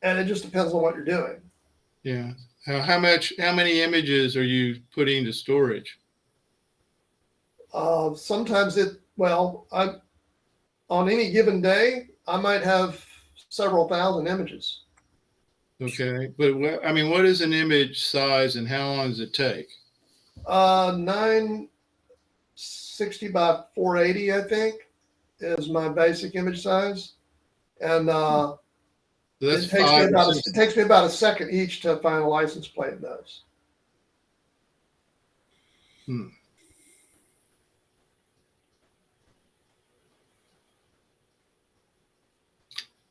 And it just depends on what you're doing. Yeah. How many images are you putting into storage? Sometimes on any given day, I might have several thousand images. Okay. But what is an image size and how long does it take? 960 by 480, I think, is my basic image size. And So that's it takes me about a second each to find a license plate. It does.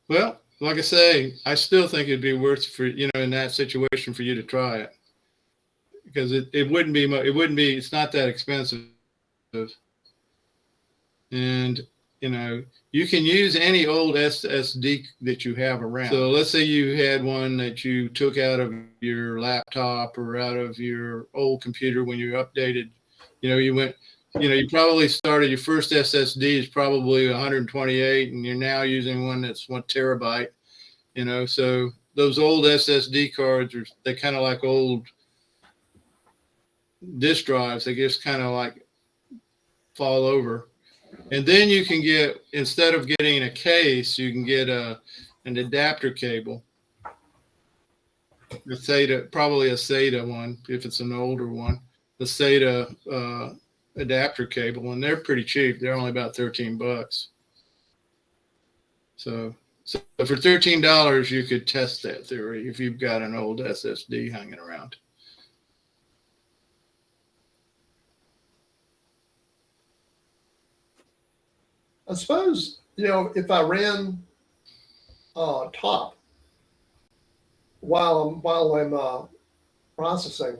Well, like I say, I still think it'd be worth for, in that situation for you to try it, because it wouldn't be, it's not that expensive. And, you can use any old SSD that you have around. So let's say you had one that you took out of your laptop or out of your old computer when you updated, you probably started your first SSD is probably 128 and you're now using one that's 1 terabyte, so those old SSD cards they kind of like old disk drives. They just kind of like fall over. And then you can get, instead of getting a case, you can get an adapter cable. The SATA, probably a SATA one, if it's an older one. The SATA adapter cable, and they're pretty cheap. They're only about $13. So for $13, you could test that theory if you've got an old SSD hanging around. I suppose, if I ran top while I'm processing,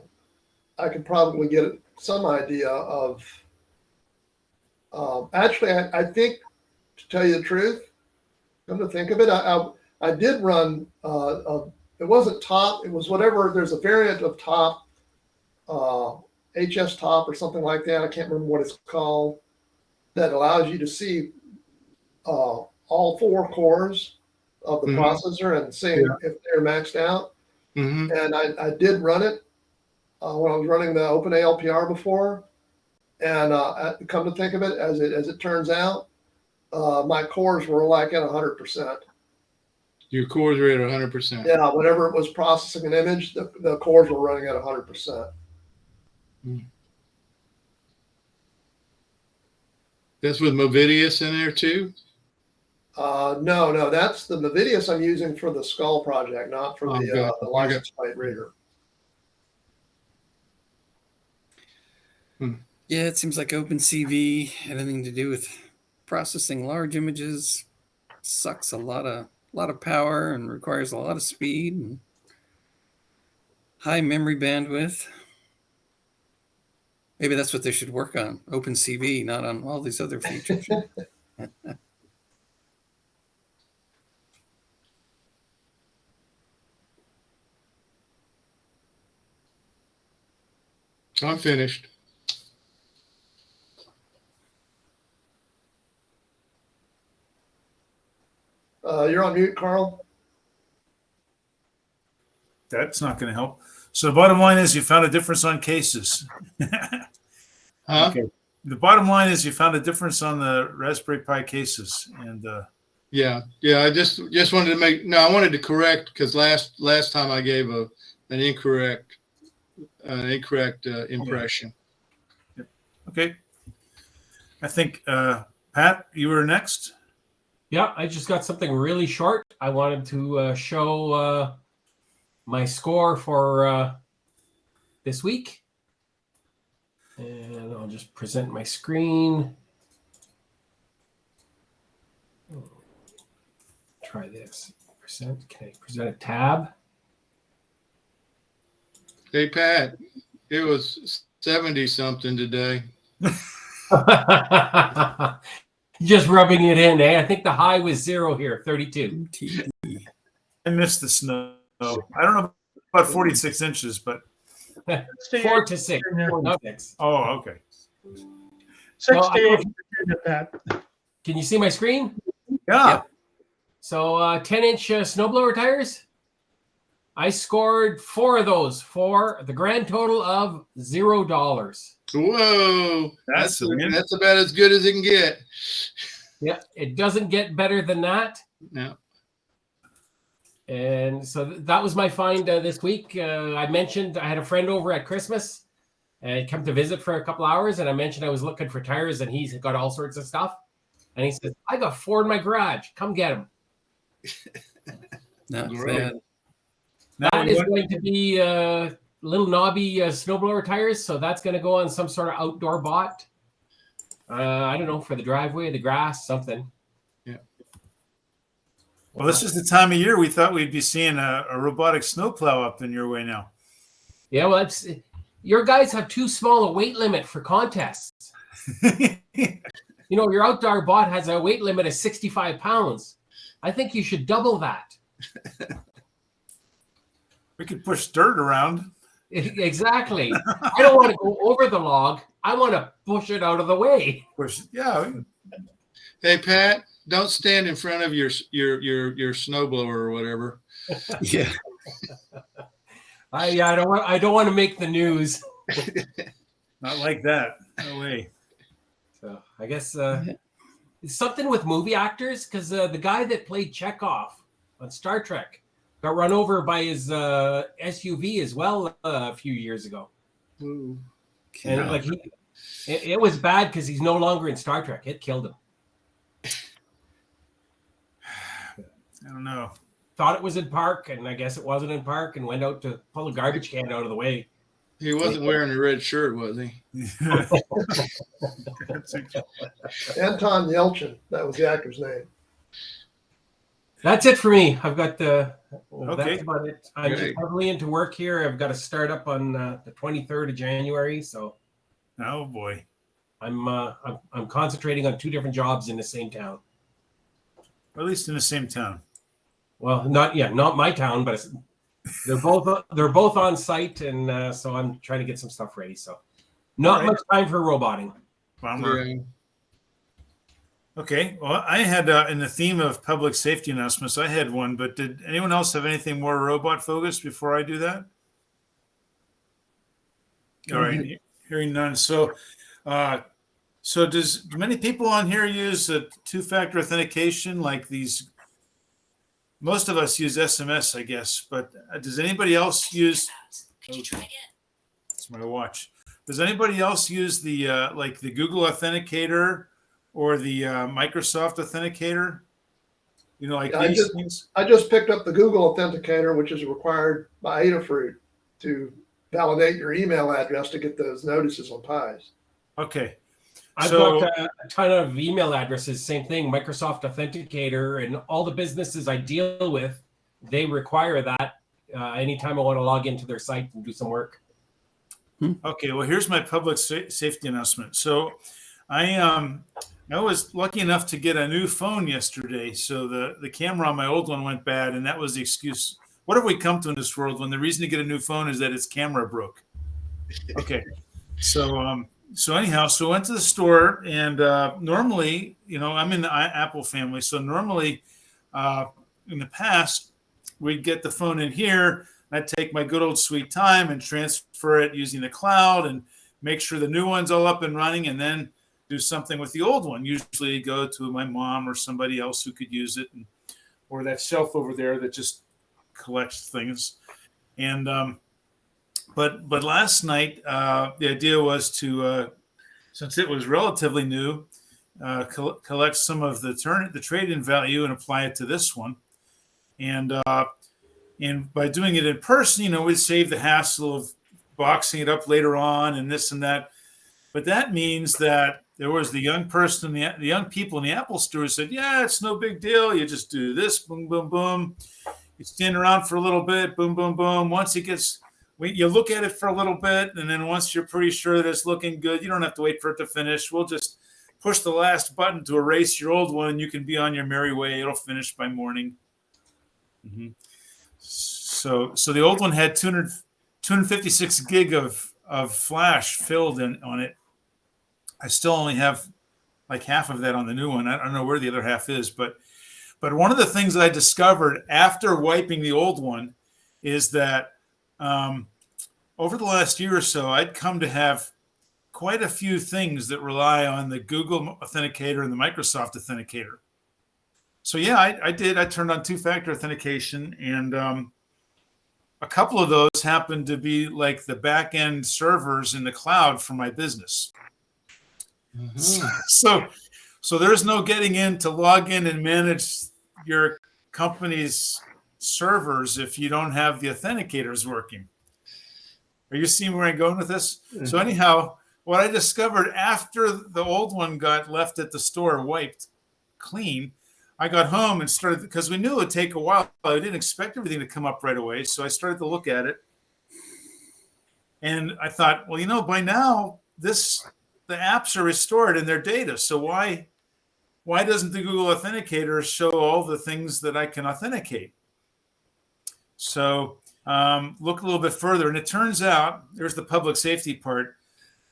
I could probably get some idea of. Actually, I think, to tell you the truth, come to think of it, I did run. It wasn't top. It was whatever. There's a variant of top, HS top or something like that. I can't remember what it's called. That allows you to see all 4 cores of the processor and see if they're maxed out. Mm-hmm. And I did run it when I was running the OpenALPR before. And come to think of it, as it turns out, my cores were like at 100%. Your cores are at 100%. Yeah, whenever it was processing an image, the cores were running at 100%. That's with Movidius in there too? No, that's the Movidius I'm using for the Skull project, not for the license plate reader. Yeah, it seems like OpenCV, anything to do with processing large images, sucks a lot of power and requires a lot of speed and high memory bandwidth. Maybe that's what they should work on, OpenCV, not on all these other features. I'm finished. You're on mute, Carl. That's not going to help. So the bottom line is you found a difference on cases. Huh? Okay. The bottom line is you found a difference on the Raspberry Pi cases, and Yeah. I just wanted to I wanted to correct, because last time I gave an incorrect impression. Yep. Okay. I think Pat, you were next. Yeah, I just got something really short. I wanted to show my score for this week. And I'll just present my screen. Try this. Present. Can I present a tab? Hey, Pat, it was 70 something today. Just rubbing it in, eh? I think the high was 0 here, 32. I missed the snow. I don't know about 46 inches, but 4 to 6. 4 to 6. oh, okay. 68 Pat. Can you see my screen? Yeah. So 10-inch snowblower tires. I scored 4 of those for the grand total of $0. Whoa, That's that's about as good as it can get. Yeah, it doesn't get better than that. No. And so that was my find this week. I mentioned I had a friend over at Christmas and come to visit for a couple hours, and I mentioned I was looking for tires, and he's got all sorts of stuff. And he says, "I got 4 in my garage. Come get them." Not Great. bad. That is going to be little knobby snowblower tires, so that's going to go on some sort of outdoor bot. I don't know, for the driveway, the grass, something. Yeah. Well, this is the time of year we thought we'd be seeing a robotic snowplow up in your way now. Yeah, well, your guys have too small a weight limit for contests. You know, your outdoor bot has a weight limit of 65 pounds. I think you should double that. We could push dirt around. Exactly. I don't want to go over the log. I want to push it out of the way. Push, yeah. Hey, Pat, don't stand in front of your snowblower or whatever. Yeah. I don't want to make the news. Not like that. No way. So I guess it's something with movie actors, because the guy that played Chekhov on Star Trek got run over by his SUV as well a few years ago. Ooh. And like it was bad because he's no longer in Star Trek. It killed him. I don't know. Thought it was in park, and I guess it wasn't in park, and went out to pull a garbage can out of the way. He wasn't wearing a red shirt, was he? Anton Yelchin, that was the actor's name. That's it for me. I've got Okay. that's about it. I'm just Great. heavily into work here. I've got to start up on the 23rd of January, so Oh boy. I'm concentrating on 2 different jobs in the same town. Or at least in the same town. Well, not my town, but they're both on site, and so I'm trying to get some stuff ready. So, not All right. much time for roboting. Bummer. Yeah. Okay. Well, I had in the theme of public safety announcements, I had one, but did anyone else have anything more robot focused before I do that? All right. Hearing none. So do many people on here use a 2-factor authentication like these? Most of us use SMS, I guess, but does anybody else use? Okay. It's my watch. Does anybody else use the like the Google Authenticator or the Microsoft Authenticator? You know, like Yeah, these things. I just picked up the Google Authenticator, which is required by Adafruit to validate your email address to get those notices on pies. Okay. I've So- got a ton of email addresses. Same thing, Microsoft Authenticator, and all the businesses I deal with, they require that anytime I want to log into their site and do some work. Okay, well, here's my public safety announcement. So I was lucky enough to get a new phone yesterday. So the camera on my old one went bad, and that was the excuse. What have we come to in this world when the reason to get a new phone is that its camera broke? Okay, so anyhow, so I went to the store, and normally, you know, I'm in the Apple family, so normally in the past, we'd get the phone in here. I'd take my good old sweet time and transfer it using the cloud and make sure the new one's all up and running, and then do something with the old one. Usually go to my mom or somebody else who could use it, or that shelf over there that just collects things. And but last night the idea was to since it was relatively new, collect some of the trade-in value and apply it to this one. And by doing it in person, you know, we'd save the hassle of boxing it up later on and this and that. But that means that there was the young person, the young people in the Apple store who said, yeah, it's no big deal. You just do this, boom, boom, boom. You stand around for a little bit, boom, boom, boom. Once it gets, you look at it for a little bit, and then once you're pretty sure that it's looking good, you don't have to wait for it to finish. We'll just push the last button to erase your old one, and you can be on your merry way. It'll finish by morning. Mm-hmm. So the old one had 256 gig of flash filled in on it. I still only have like half of that on the new one. I don't know where the other half is, but one of the things that I discovered after wiping the old one is that over the last year or so, I'd come to have quite a few things that rely on the Google Authenticator and the Microsoft Authenticator. So yeah, I did. I turned on two-factor authentication, and a couple of those happened to be like the back-end servers in the cloud for my business. Mm-hmm. So there's no getting in to log in and manage your company's servers if you don't have the authenticators working. Are you seeing where I'm going with this? Mm-hmm. So anyhow, what I discovered after the old one got left at the store wiped clean, I got home and started, because we knew it would take a while. I didn't expect everything to come up right away. So I started to look at it. And I thought, well, by now the apps are restored in their data. So why doesn't the Google Authenticator show all the things that I can authenticate? So look a little bit further. And it turns out, there's the public safety part,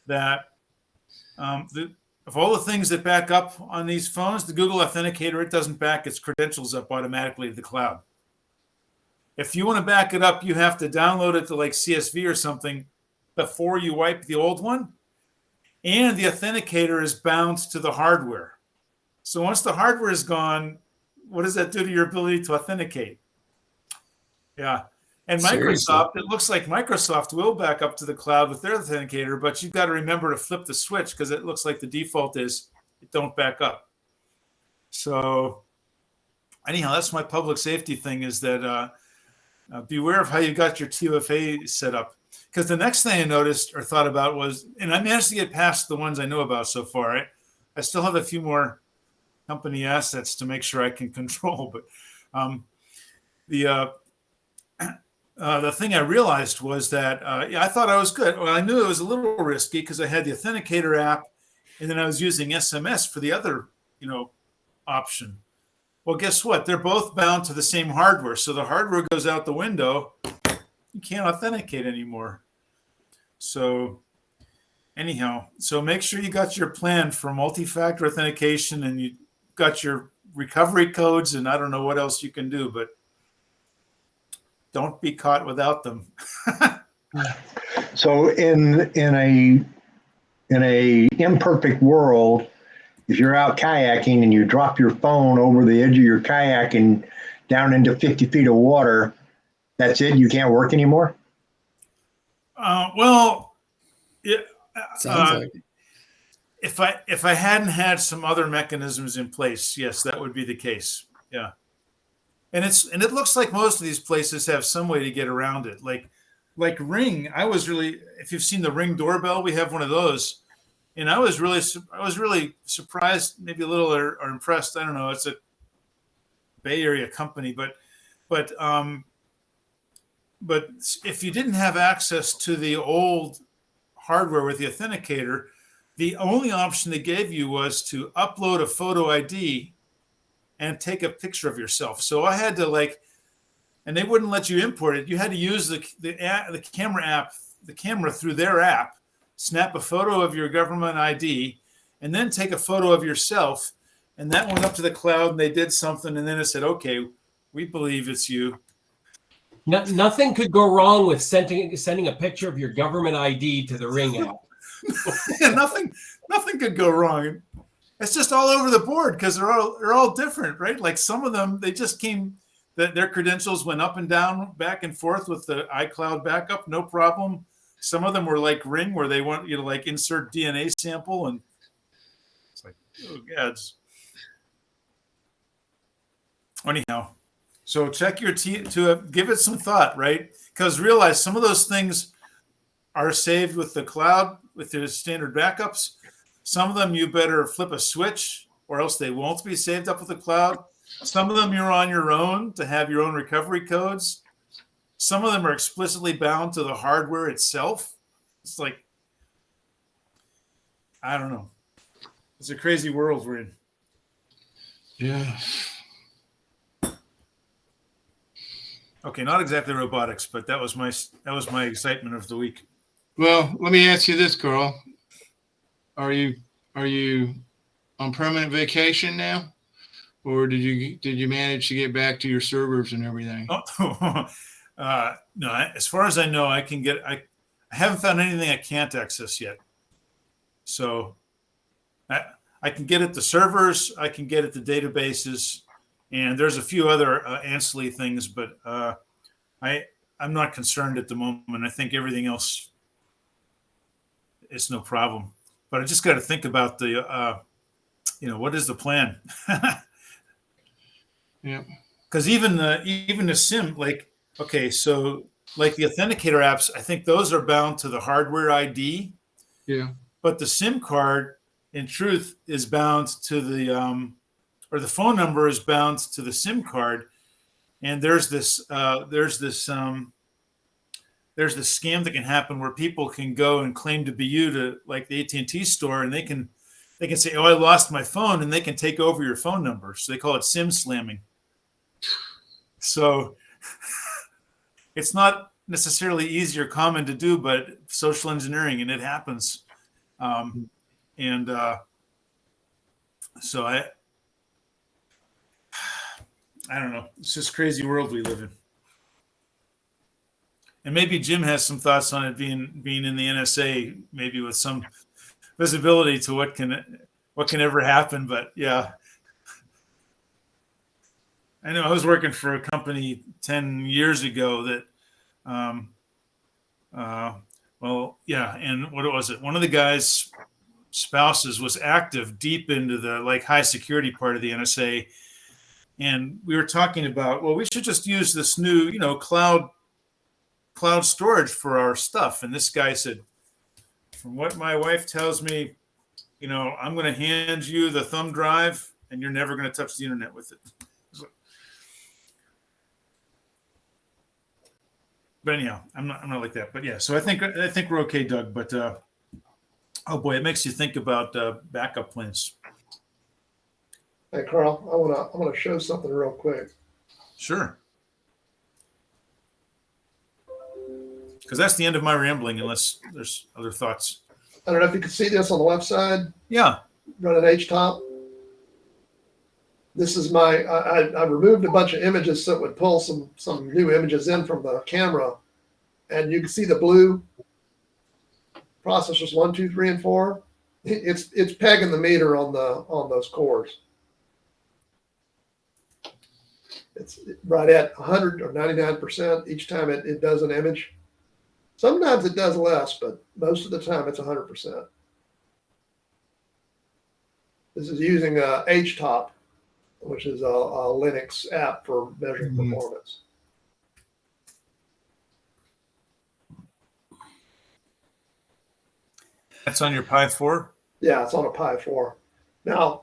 that of all the things that back up on these phones, the Google Authenticator, it doesn't back its credentials up automatically to the cloud. If you want to back it up, you have to download it to like CSV or something before you wipe the old one. And the authenticator is bound to the hardware. So once the hardware is gone, what does that do to your ability to authenticate? Yeah. And Microsoft, it looks like Microsoft will back up to the cloud with their authenticator, but you've got to remember to flip the switch, because it looks like the default is it don't back up. So anyhow, that's my public safety thing, is that beware of how you got your TOFA set up. Because the next thing I noticed or thought about was, and I managed to get past the ones I know about so far. I still have a few more company assets to make sure I can control. But the thing I realized was that, I thought I was good. Well, I knew it was a little risky because I had the Authenticator app, and then I was using SMS for the other, option. Well, guess what? They're both bound to the same hardware. So the hardware goes out the window. You can't authenticate anymore. So anyhow, so make sure you got your plan for multi-factor authentication, and you got your recovery codes, and I don't know what else you can do, but don't be caught without them. So in a imperfect world, if you're out kayaking and you drop your phone over the edge of your kayak and down into 50 feet of water, that's it? You can't work anymore? Well, Sounds like it. if I hadn't had some other mechanisms in place, yes, that would be the case. Yeah. And it looks like most of these places have some way to get around it. Like Ring, if you've seen the Ring doorbell, we have one of those. And I was really surprised, maybe a little or impressed. I don't know. It's a Bay Area company, but if you didn't have access to the old hardware with the authenticator, the only option they gave you was to upload a photo ID and take a picture of yourself. So I had to and they wouldn't let you import it. You had to use the camera through their app, snap a photo of your government ID, and then take a photo of yourself. And that went up to the cloud, and they did something, and then it said, okay, we believe it's you. Nothing could go wrong with sending a picture of your government ID to the Ring app. Yeah, nothing could go wrong. It's just all over the board because they're all different, right? Like some of them, they just came, their credentials went up and down, back and forth with the iCloud backup, no problem. Some of them were like Ring, where they want you to insert DNA sample, and it's like, oh gods. Anyhow. So check your to give it some thought, right? Because realize some of those things are saved with the cloud with their standard backups. Some of them you better flip a switch or else they won't be saved up with the cloud. Some of them you're on your own to have your own recovery codes. Some of them are explicitly bound to the hardware itself. It's like, I don't know. It's a crazy world we're in. Yeah. Okay, not exactly robotics, but that was my excitement of the week. Well, let me ask you this, Carl. Are you on permanent vacation now, or did you manage to get back to your servers and everything? Oh, no. As far as I know, I haven't found anything I can't access yet. So I can get at the servers, I can get at the databases, and there's a few other ancillary things, but I'm not concerned at the moment. I think everything else is no problem. But I just got to think about the, what is the plan? Yeah. Because even the SIM, like, okay, so like the authenticator apps, I think those are bound to the hardware ID. Yeah. But the SIM card, in truth, is bound to the or the phone number is bound to the SIM card. And there's this scam that can happen where people can go and claim to be you to like the AT&T store, and they can say, "Oh, I lost my phone," and they can take over your phone number. So they call it SIM slamming. So it's not necessarily easy or common to do, but social engineering, and it happens. So I don't know. It's just crazy world we live in. And maybe Jim has some thoughts on it being in the NSA, maybe with some visibility to what can ever happen. But yeah, I know I was working for a company 10 years ago that, and what was it? One of the guys' spouses was active deep into the like high security part of the NSA. And we were talking about, well, we should just use this new, cloud storage for our stuff. And this guy said, from what my wife tells me, I'm going to hand you the thumb drive and you're never going to touch the internet with it. But anyhow, I'm not like that. But yeah, so I think we're okay, Doug. But oh boy, it makes you think about backup plans. Hey, Carl, I want to show something real quick. Sure. Because that's the end of my rambling, unless there's other thoughts. I don't know if you can see this on the left side. Yeah. Running HTOP. This is I removed a bunch of images so it would pull some new images in from the camera. And you can see the blue processors 1, 2, 3, and 4. It's pegging the meter on those cores. It's right at 100 or 99% each time it does an image. Sometimes it does less, but most of the time it's 100%. This is using HTOP, which is a Linux app for measuring performance. That's on your Pi 4? Yeah, it's on a Pi 4. Now,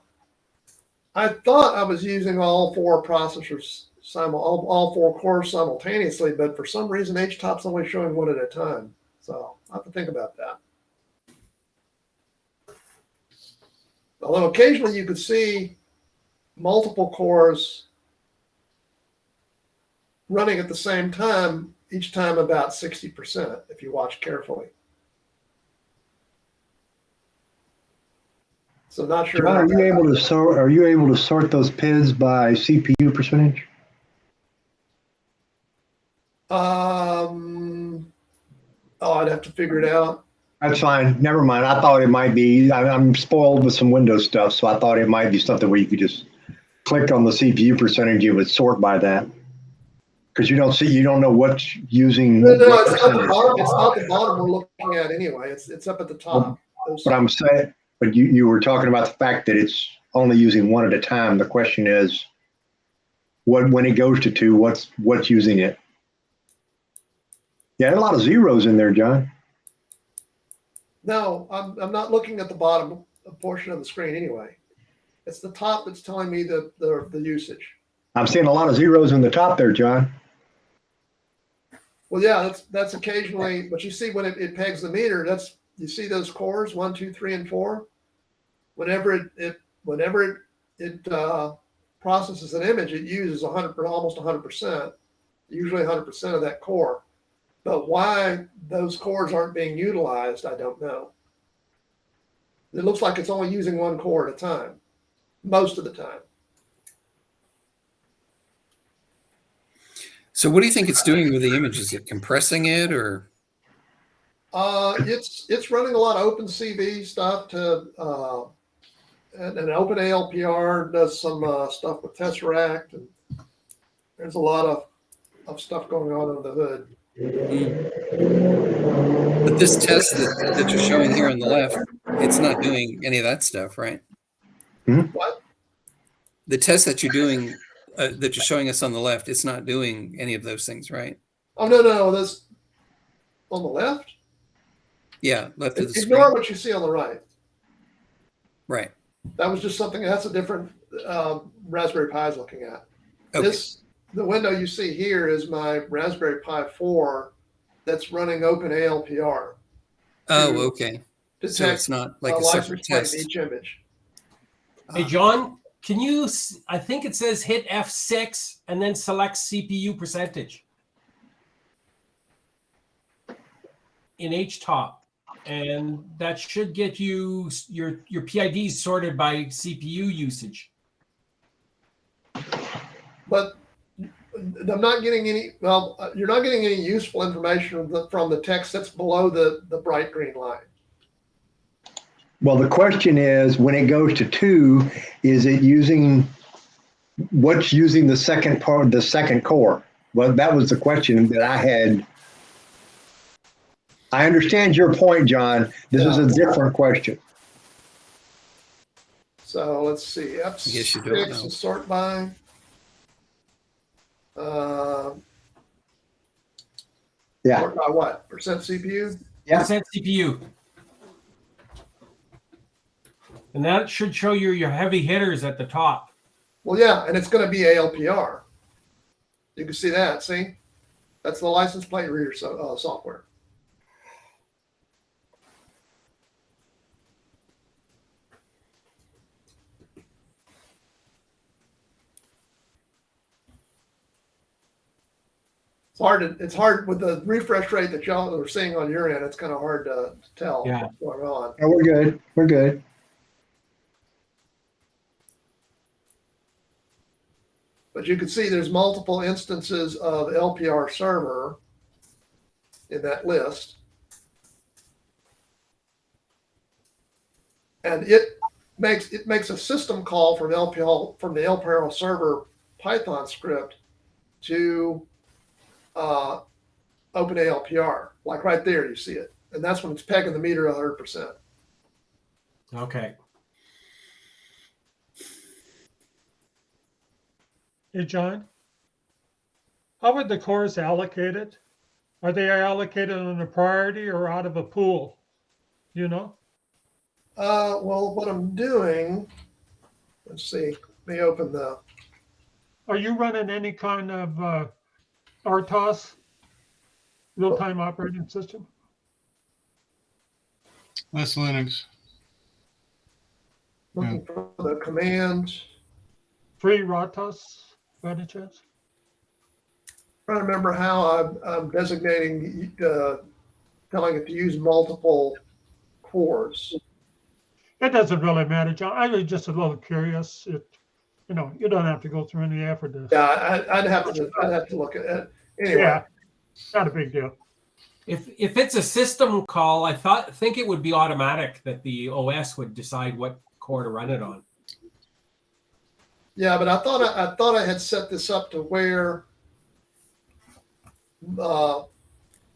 I thought I was using all four processors, all four cores simultaneously, but for some reason, HTOP's only showing one at a time. So I have to think about that. Although occasionally you could see multiple cores running at the same time, each time about 60%, if you watch carefully. So not sure. John, are you able to sort those PIDs by CPU percentage? I'd have to figure it out. That's fine. Never mind. I thought it might be. I'm spoiled with some Windows stuff, so I thought it might be something where you could just click on the CPU percentage. It would sort by that, because you don't know what's using. No, it's not the bottom. It's not the bottom we're looking at anyway. It's up at the top. But I'm saying, but you were talking about the fact that it's only using one at a time. The question is, when it goes to two, what's using it? Yeah, there are a lot of zeros in there, John. No, I'm not looking at the bottom portion of the screen anyway. It's the top that's telling me the usage. I'm seeing a lot of zeros in the top there, John. Well, yeah, that's occasionally, but you see when it pegs the meter, you see those cores 1, 2, 3, and 4. Whenever it processes an image, it uses almost 100%, usually 100% of that core. But why those cores aren't being utilized, I don't know. It looks like it's only using one core at a time, most of the time. So what do you think it's doing with the image? Is it compressing it or? It's running a lot of OpenCV stuff to and OpenALPR does some stuff with Tesseract, and there's a lot of stuff going on under the hood. But this test that you're showing here on the left, it's not doing any of that stuff, right? What? The test that you're doing, that you're showing us on the left, it's not doing any of those things, right? Oh, no, this on the left? Yeah, left of the screen. Ignore what you see on the right. Right. That was just something, that's a different Raspberry Pi is looking at. Okay. The window you see here is my Raspberry Pi 4 that's running OpenALPR. Oh, okay. So it's not like a separate test. Each image. Hey, John, can you, I think it says hit F6 and then select CPU percentage in HTOP. And that should get you your PIDs sorted by CPU usage. But I'm not getting any, you're not getting any useful information from the text that's below the bright green line. Well, the question is, when it goes to 2, is it using, what's using the second part of the second core? Well, that was the question that I had. I understand your point, John. This is a different question. So let's see, F6 is sort by. Yeah. Sort by what? Percent CPU? Yeah. Percent CPU. And that should show you your heavy hitters at the top. Well, yeah, and it's going to be ALPR. You can see that, see? That's the license plate reader software. It's hard with the refresh rate that y'all are seeing on your end. It's kind of hard to tell what's going on. Yeah, we're good. We're good. But you can see there's multiple instances of LPR server in that list. And it makes a system call from the LPR server Python script to OpenALPR, like right there, you see it. And that's when it's pegging the meter 100%. Okay. Hey, John, how are the cores allocated? Are they allocated on a priority or out of a pool? You know? Well, what I'm doing, let's see, let me open the. Are you running any kind of RTOS, real-time operating system? That's Linux. Looking for the command. Free RTOS, by any chance? Trying to remember how I'm designating, telling it to use multiple cores. It doesn't really matter, John. I was just a little curious. You don't have to go through any effort to. Yeah, I'd have to look at it. Anyway. Yeah, not a big deal. If it's a system call, I think it would be automatic that the OS would decide what core to run it on. Yeah, but I thought I had set this up to where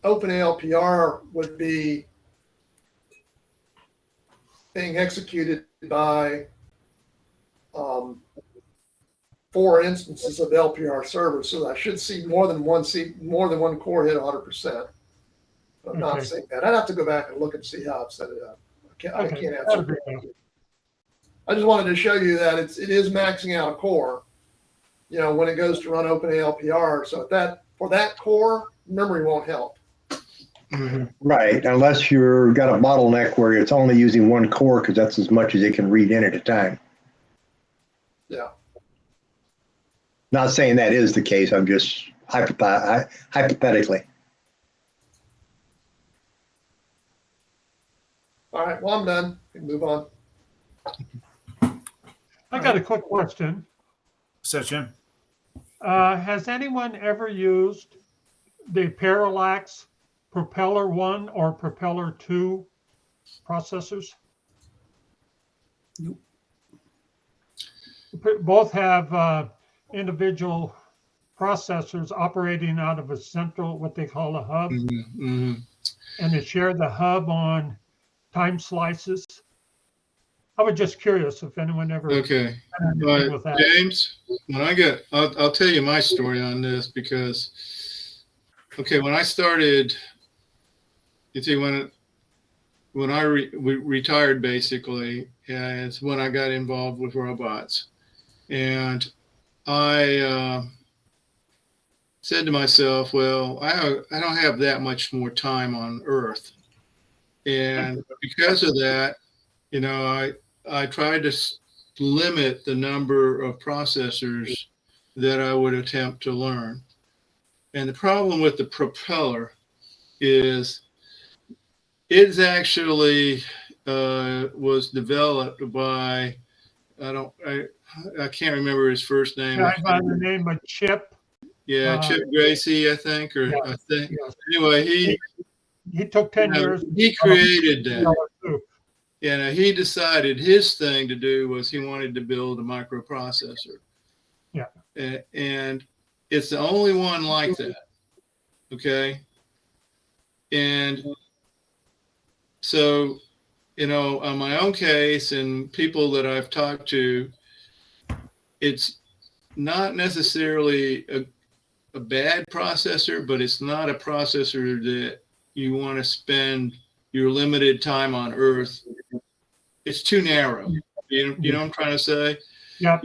OpenALPR would be being executed by 4 instances of LPR servers, so I should see more than one core hit 100%. I'm not Okay. seeing that. I'd have to go back and look and see how I've set it up. I Okay, can't that'll answer. be enough. I just wanted to show you that it is maxing out a core, when it goes to run OpenALPR. So for that core, memory won't help. Mhm. Right, unless you're got a bottleneck where it's only using one core because that's as much as it can read in at a time. Yeah. Not saying that is the case. I'm just hypothetically. All right. Well, I'm done. We can move on. I got a quick question. So, Jim, Has anyone ever used the Parallax Propeller 1 or Propeller 2 processors? Nope. Both have individual processors operating out of a central, what they call a hub, Mhm. Mhm. and they share the hub on time slices. I was just curious if anyone ever Okay. had anything with that. James, I'll tell you my story on this because, okay, when I started, you see, when I retired, basically, it's when I got involved with robots. And I said to myself, well, I don't have that much more time on Earth. And because of that, I tried to limit the number of processors that I would attempt to learn. And the problem with the propeller is it's actually was developed by, I can't remember his first name. Guy by the name of Chip. Yeah, Chip Gracie, I think, or Yes, I think. yes. Anyway, He took 10 years. he created that. Too. He decided his thing to do was he wanted to build a microprocessor. Yeah. And it's the only one like that. Okay. And so, on my own case and people that I've talked to, it's not necessarily a bad processor, but it's not a processor that you want to spend your limited time on Earth. It's too narrow. You know what I'm trying to say? Yeah.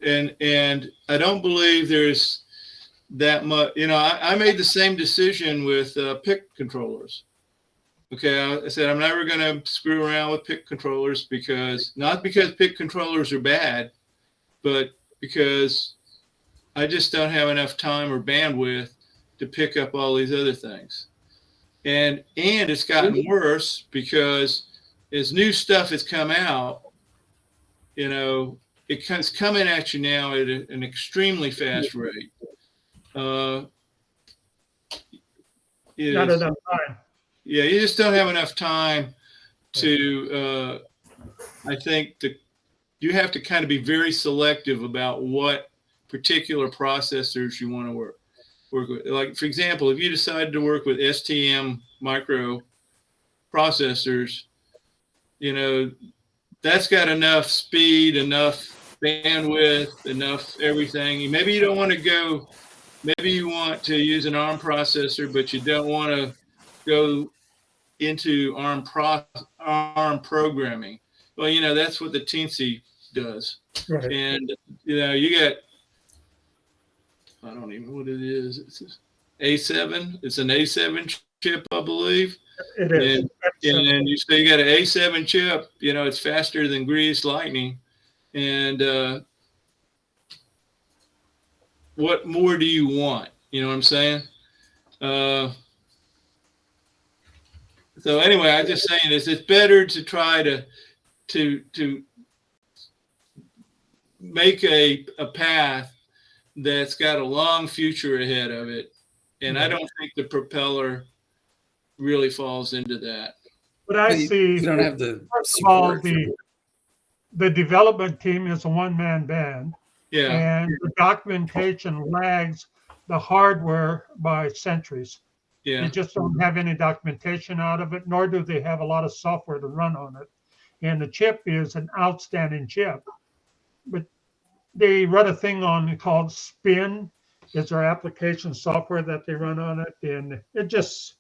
And I don't believe there's that much. I made the same decision with PIC controllers. Okay, I said I'm never going to screw around with PIC controllers not because PIC controllers are bad, but because I just don't have enough time or bandwidth to pick up all these other things. And it's gotten worse because as new stuff has come out, it's coming at you now at an extremely fast rate. Not enough time. Yeah, you just don't have enough time to, I think you have to kind of be very selective about what particular processors you want to work with. Like, for example, if you decide to work with STM micro processors, that's got enough speed, enough bandwidth, enough everything. Maybe you don't want to go, maybe you want to use an ARM processor, but you don't want to go into ARM programming. Well, that's what the Teensy does. Right. And, you got, I don't even know what it is. It's A7. It's an A7 chip, I believe. It is. And you say you got an A7 chip, it's faster than greased lightning. And what more do you want? You know what I'm saying? So anyway, I'm just saying this. It's better to try to make a path that's got a long future ahead of it. And I don't think the propeller really falls into that. But I see, You don't have the first of all, support. the development team is a one-man band. Yeah. And the documentation lags the hardware by centuries. Yeah. They just don't have any documentation out of it, nor do they have a lot of software to run on it. And the chip is an outstanding chip. But they run a thing on it called Spin. It's their application software that they run on it. And it just,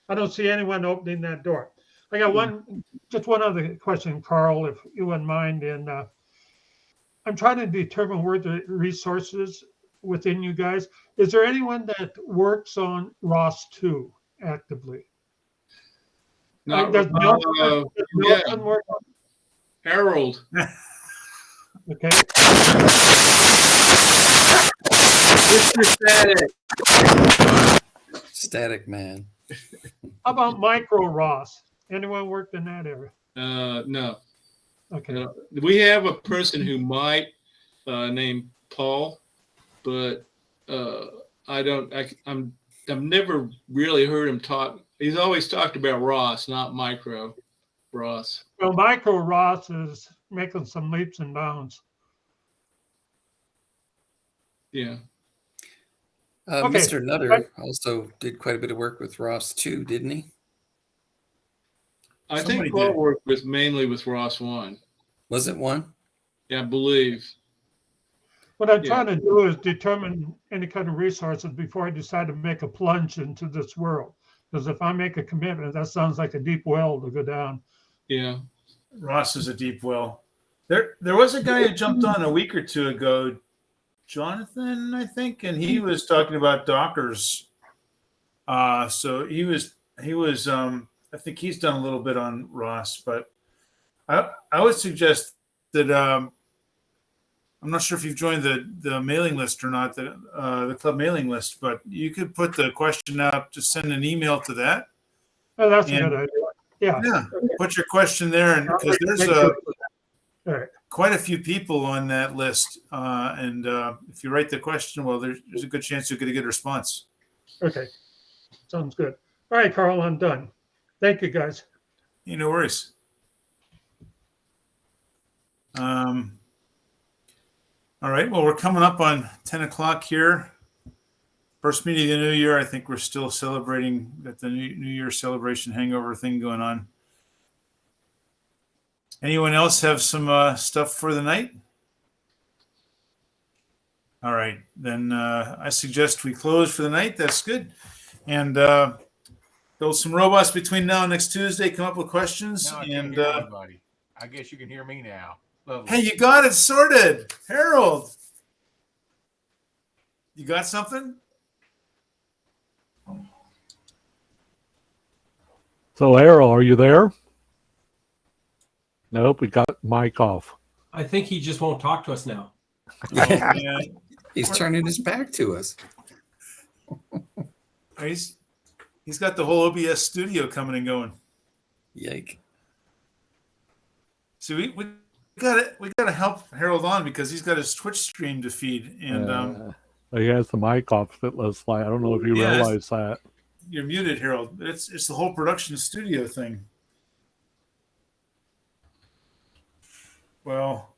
I don't see anyone opening that door. I got just one other question, Carl, if you wouldn't mind. And I'm trying to determine where the resources within you guys. Is there anyone that works on ROS 2 actively? Not, Does Nelson yeah, work on Harold. Okay. Mr. Static. Static man. How about micro ROS? Anyone worked in that area? No. Okay. We have a person who might named Paul, but I've never really heard him talk. He's always talked about ROS, not micro ROS. Well, micro ROS is making some leaps and bounds. Yeah. Okay. Mr. Nutter also did quite a bit of work with ROS too, didn't he? I Somebody think Paul did. worked mainly with ROS 1. Was it one? Yeah, I believe. What I'm trying to do is determine any kind of resources before I decide to make a plunge into this world. Because if I make a commitment, that sounds like a deep well to go down. Yeah. Ross is a deep well. There was a guy who jumped on a week or two ago, Jonathan, I think, and he was talking about Dockers. So he was. I think he's done a little bit on Ross, but I would suggest that I'm not sure if you've joined the mailing list or not, the club mailing list, but you could put the question out, just send an email to that. Oh, that's a good idea. Yeah. Yeah, put your question there, and because there's quite a few people on that list, and if you write the question, well, there's a good chance you'll get a good response. Okay. Sounds good. All right, Carl, I'm done. Thank you, guys. No worries. All right. Well, we're coming up on 10 o'clock here. First meeting of the new year. I think we're still celebrating, got the New Year celebration hangover thing going on. Anyone else have some stuff for the night? All right. Then I suggest we close for the night. That's good. And build some robots between now and next Tuesday. Come up with questions. Now I can't And hear anybody. I guess you can hear me now. Lovely. hey, you got it sorted. Harold, you got something? So, Errol, are you there? Nope, we got Mike off. I think he just won't talk to us now. Oh, man. He's turning his back to us. He's got the whole OBS studio coming and going. Yike. So we gotta help Harold on because he's got his Twitch stream to feed, and He has the mic off. It looks like I don't know if you Yeah, realize that. you're muted, Harold. It's the whole production studio thing. Well,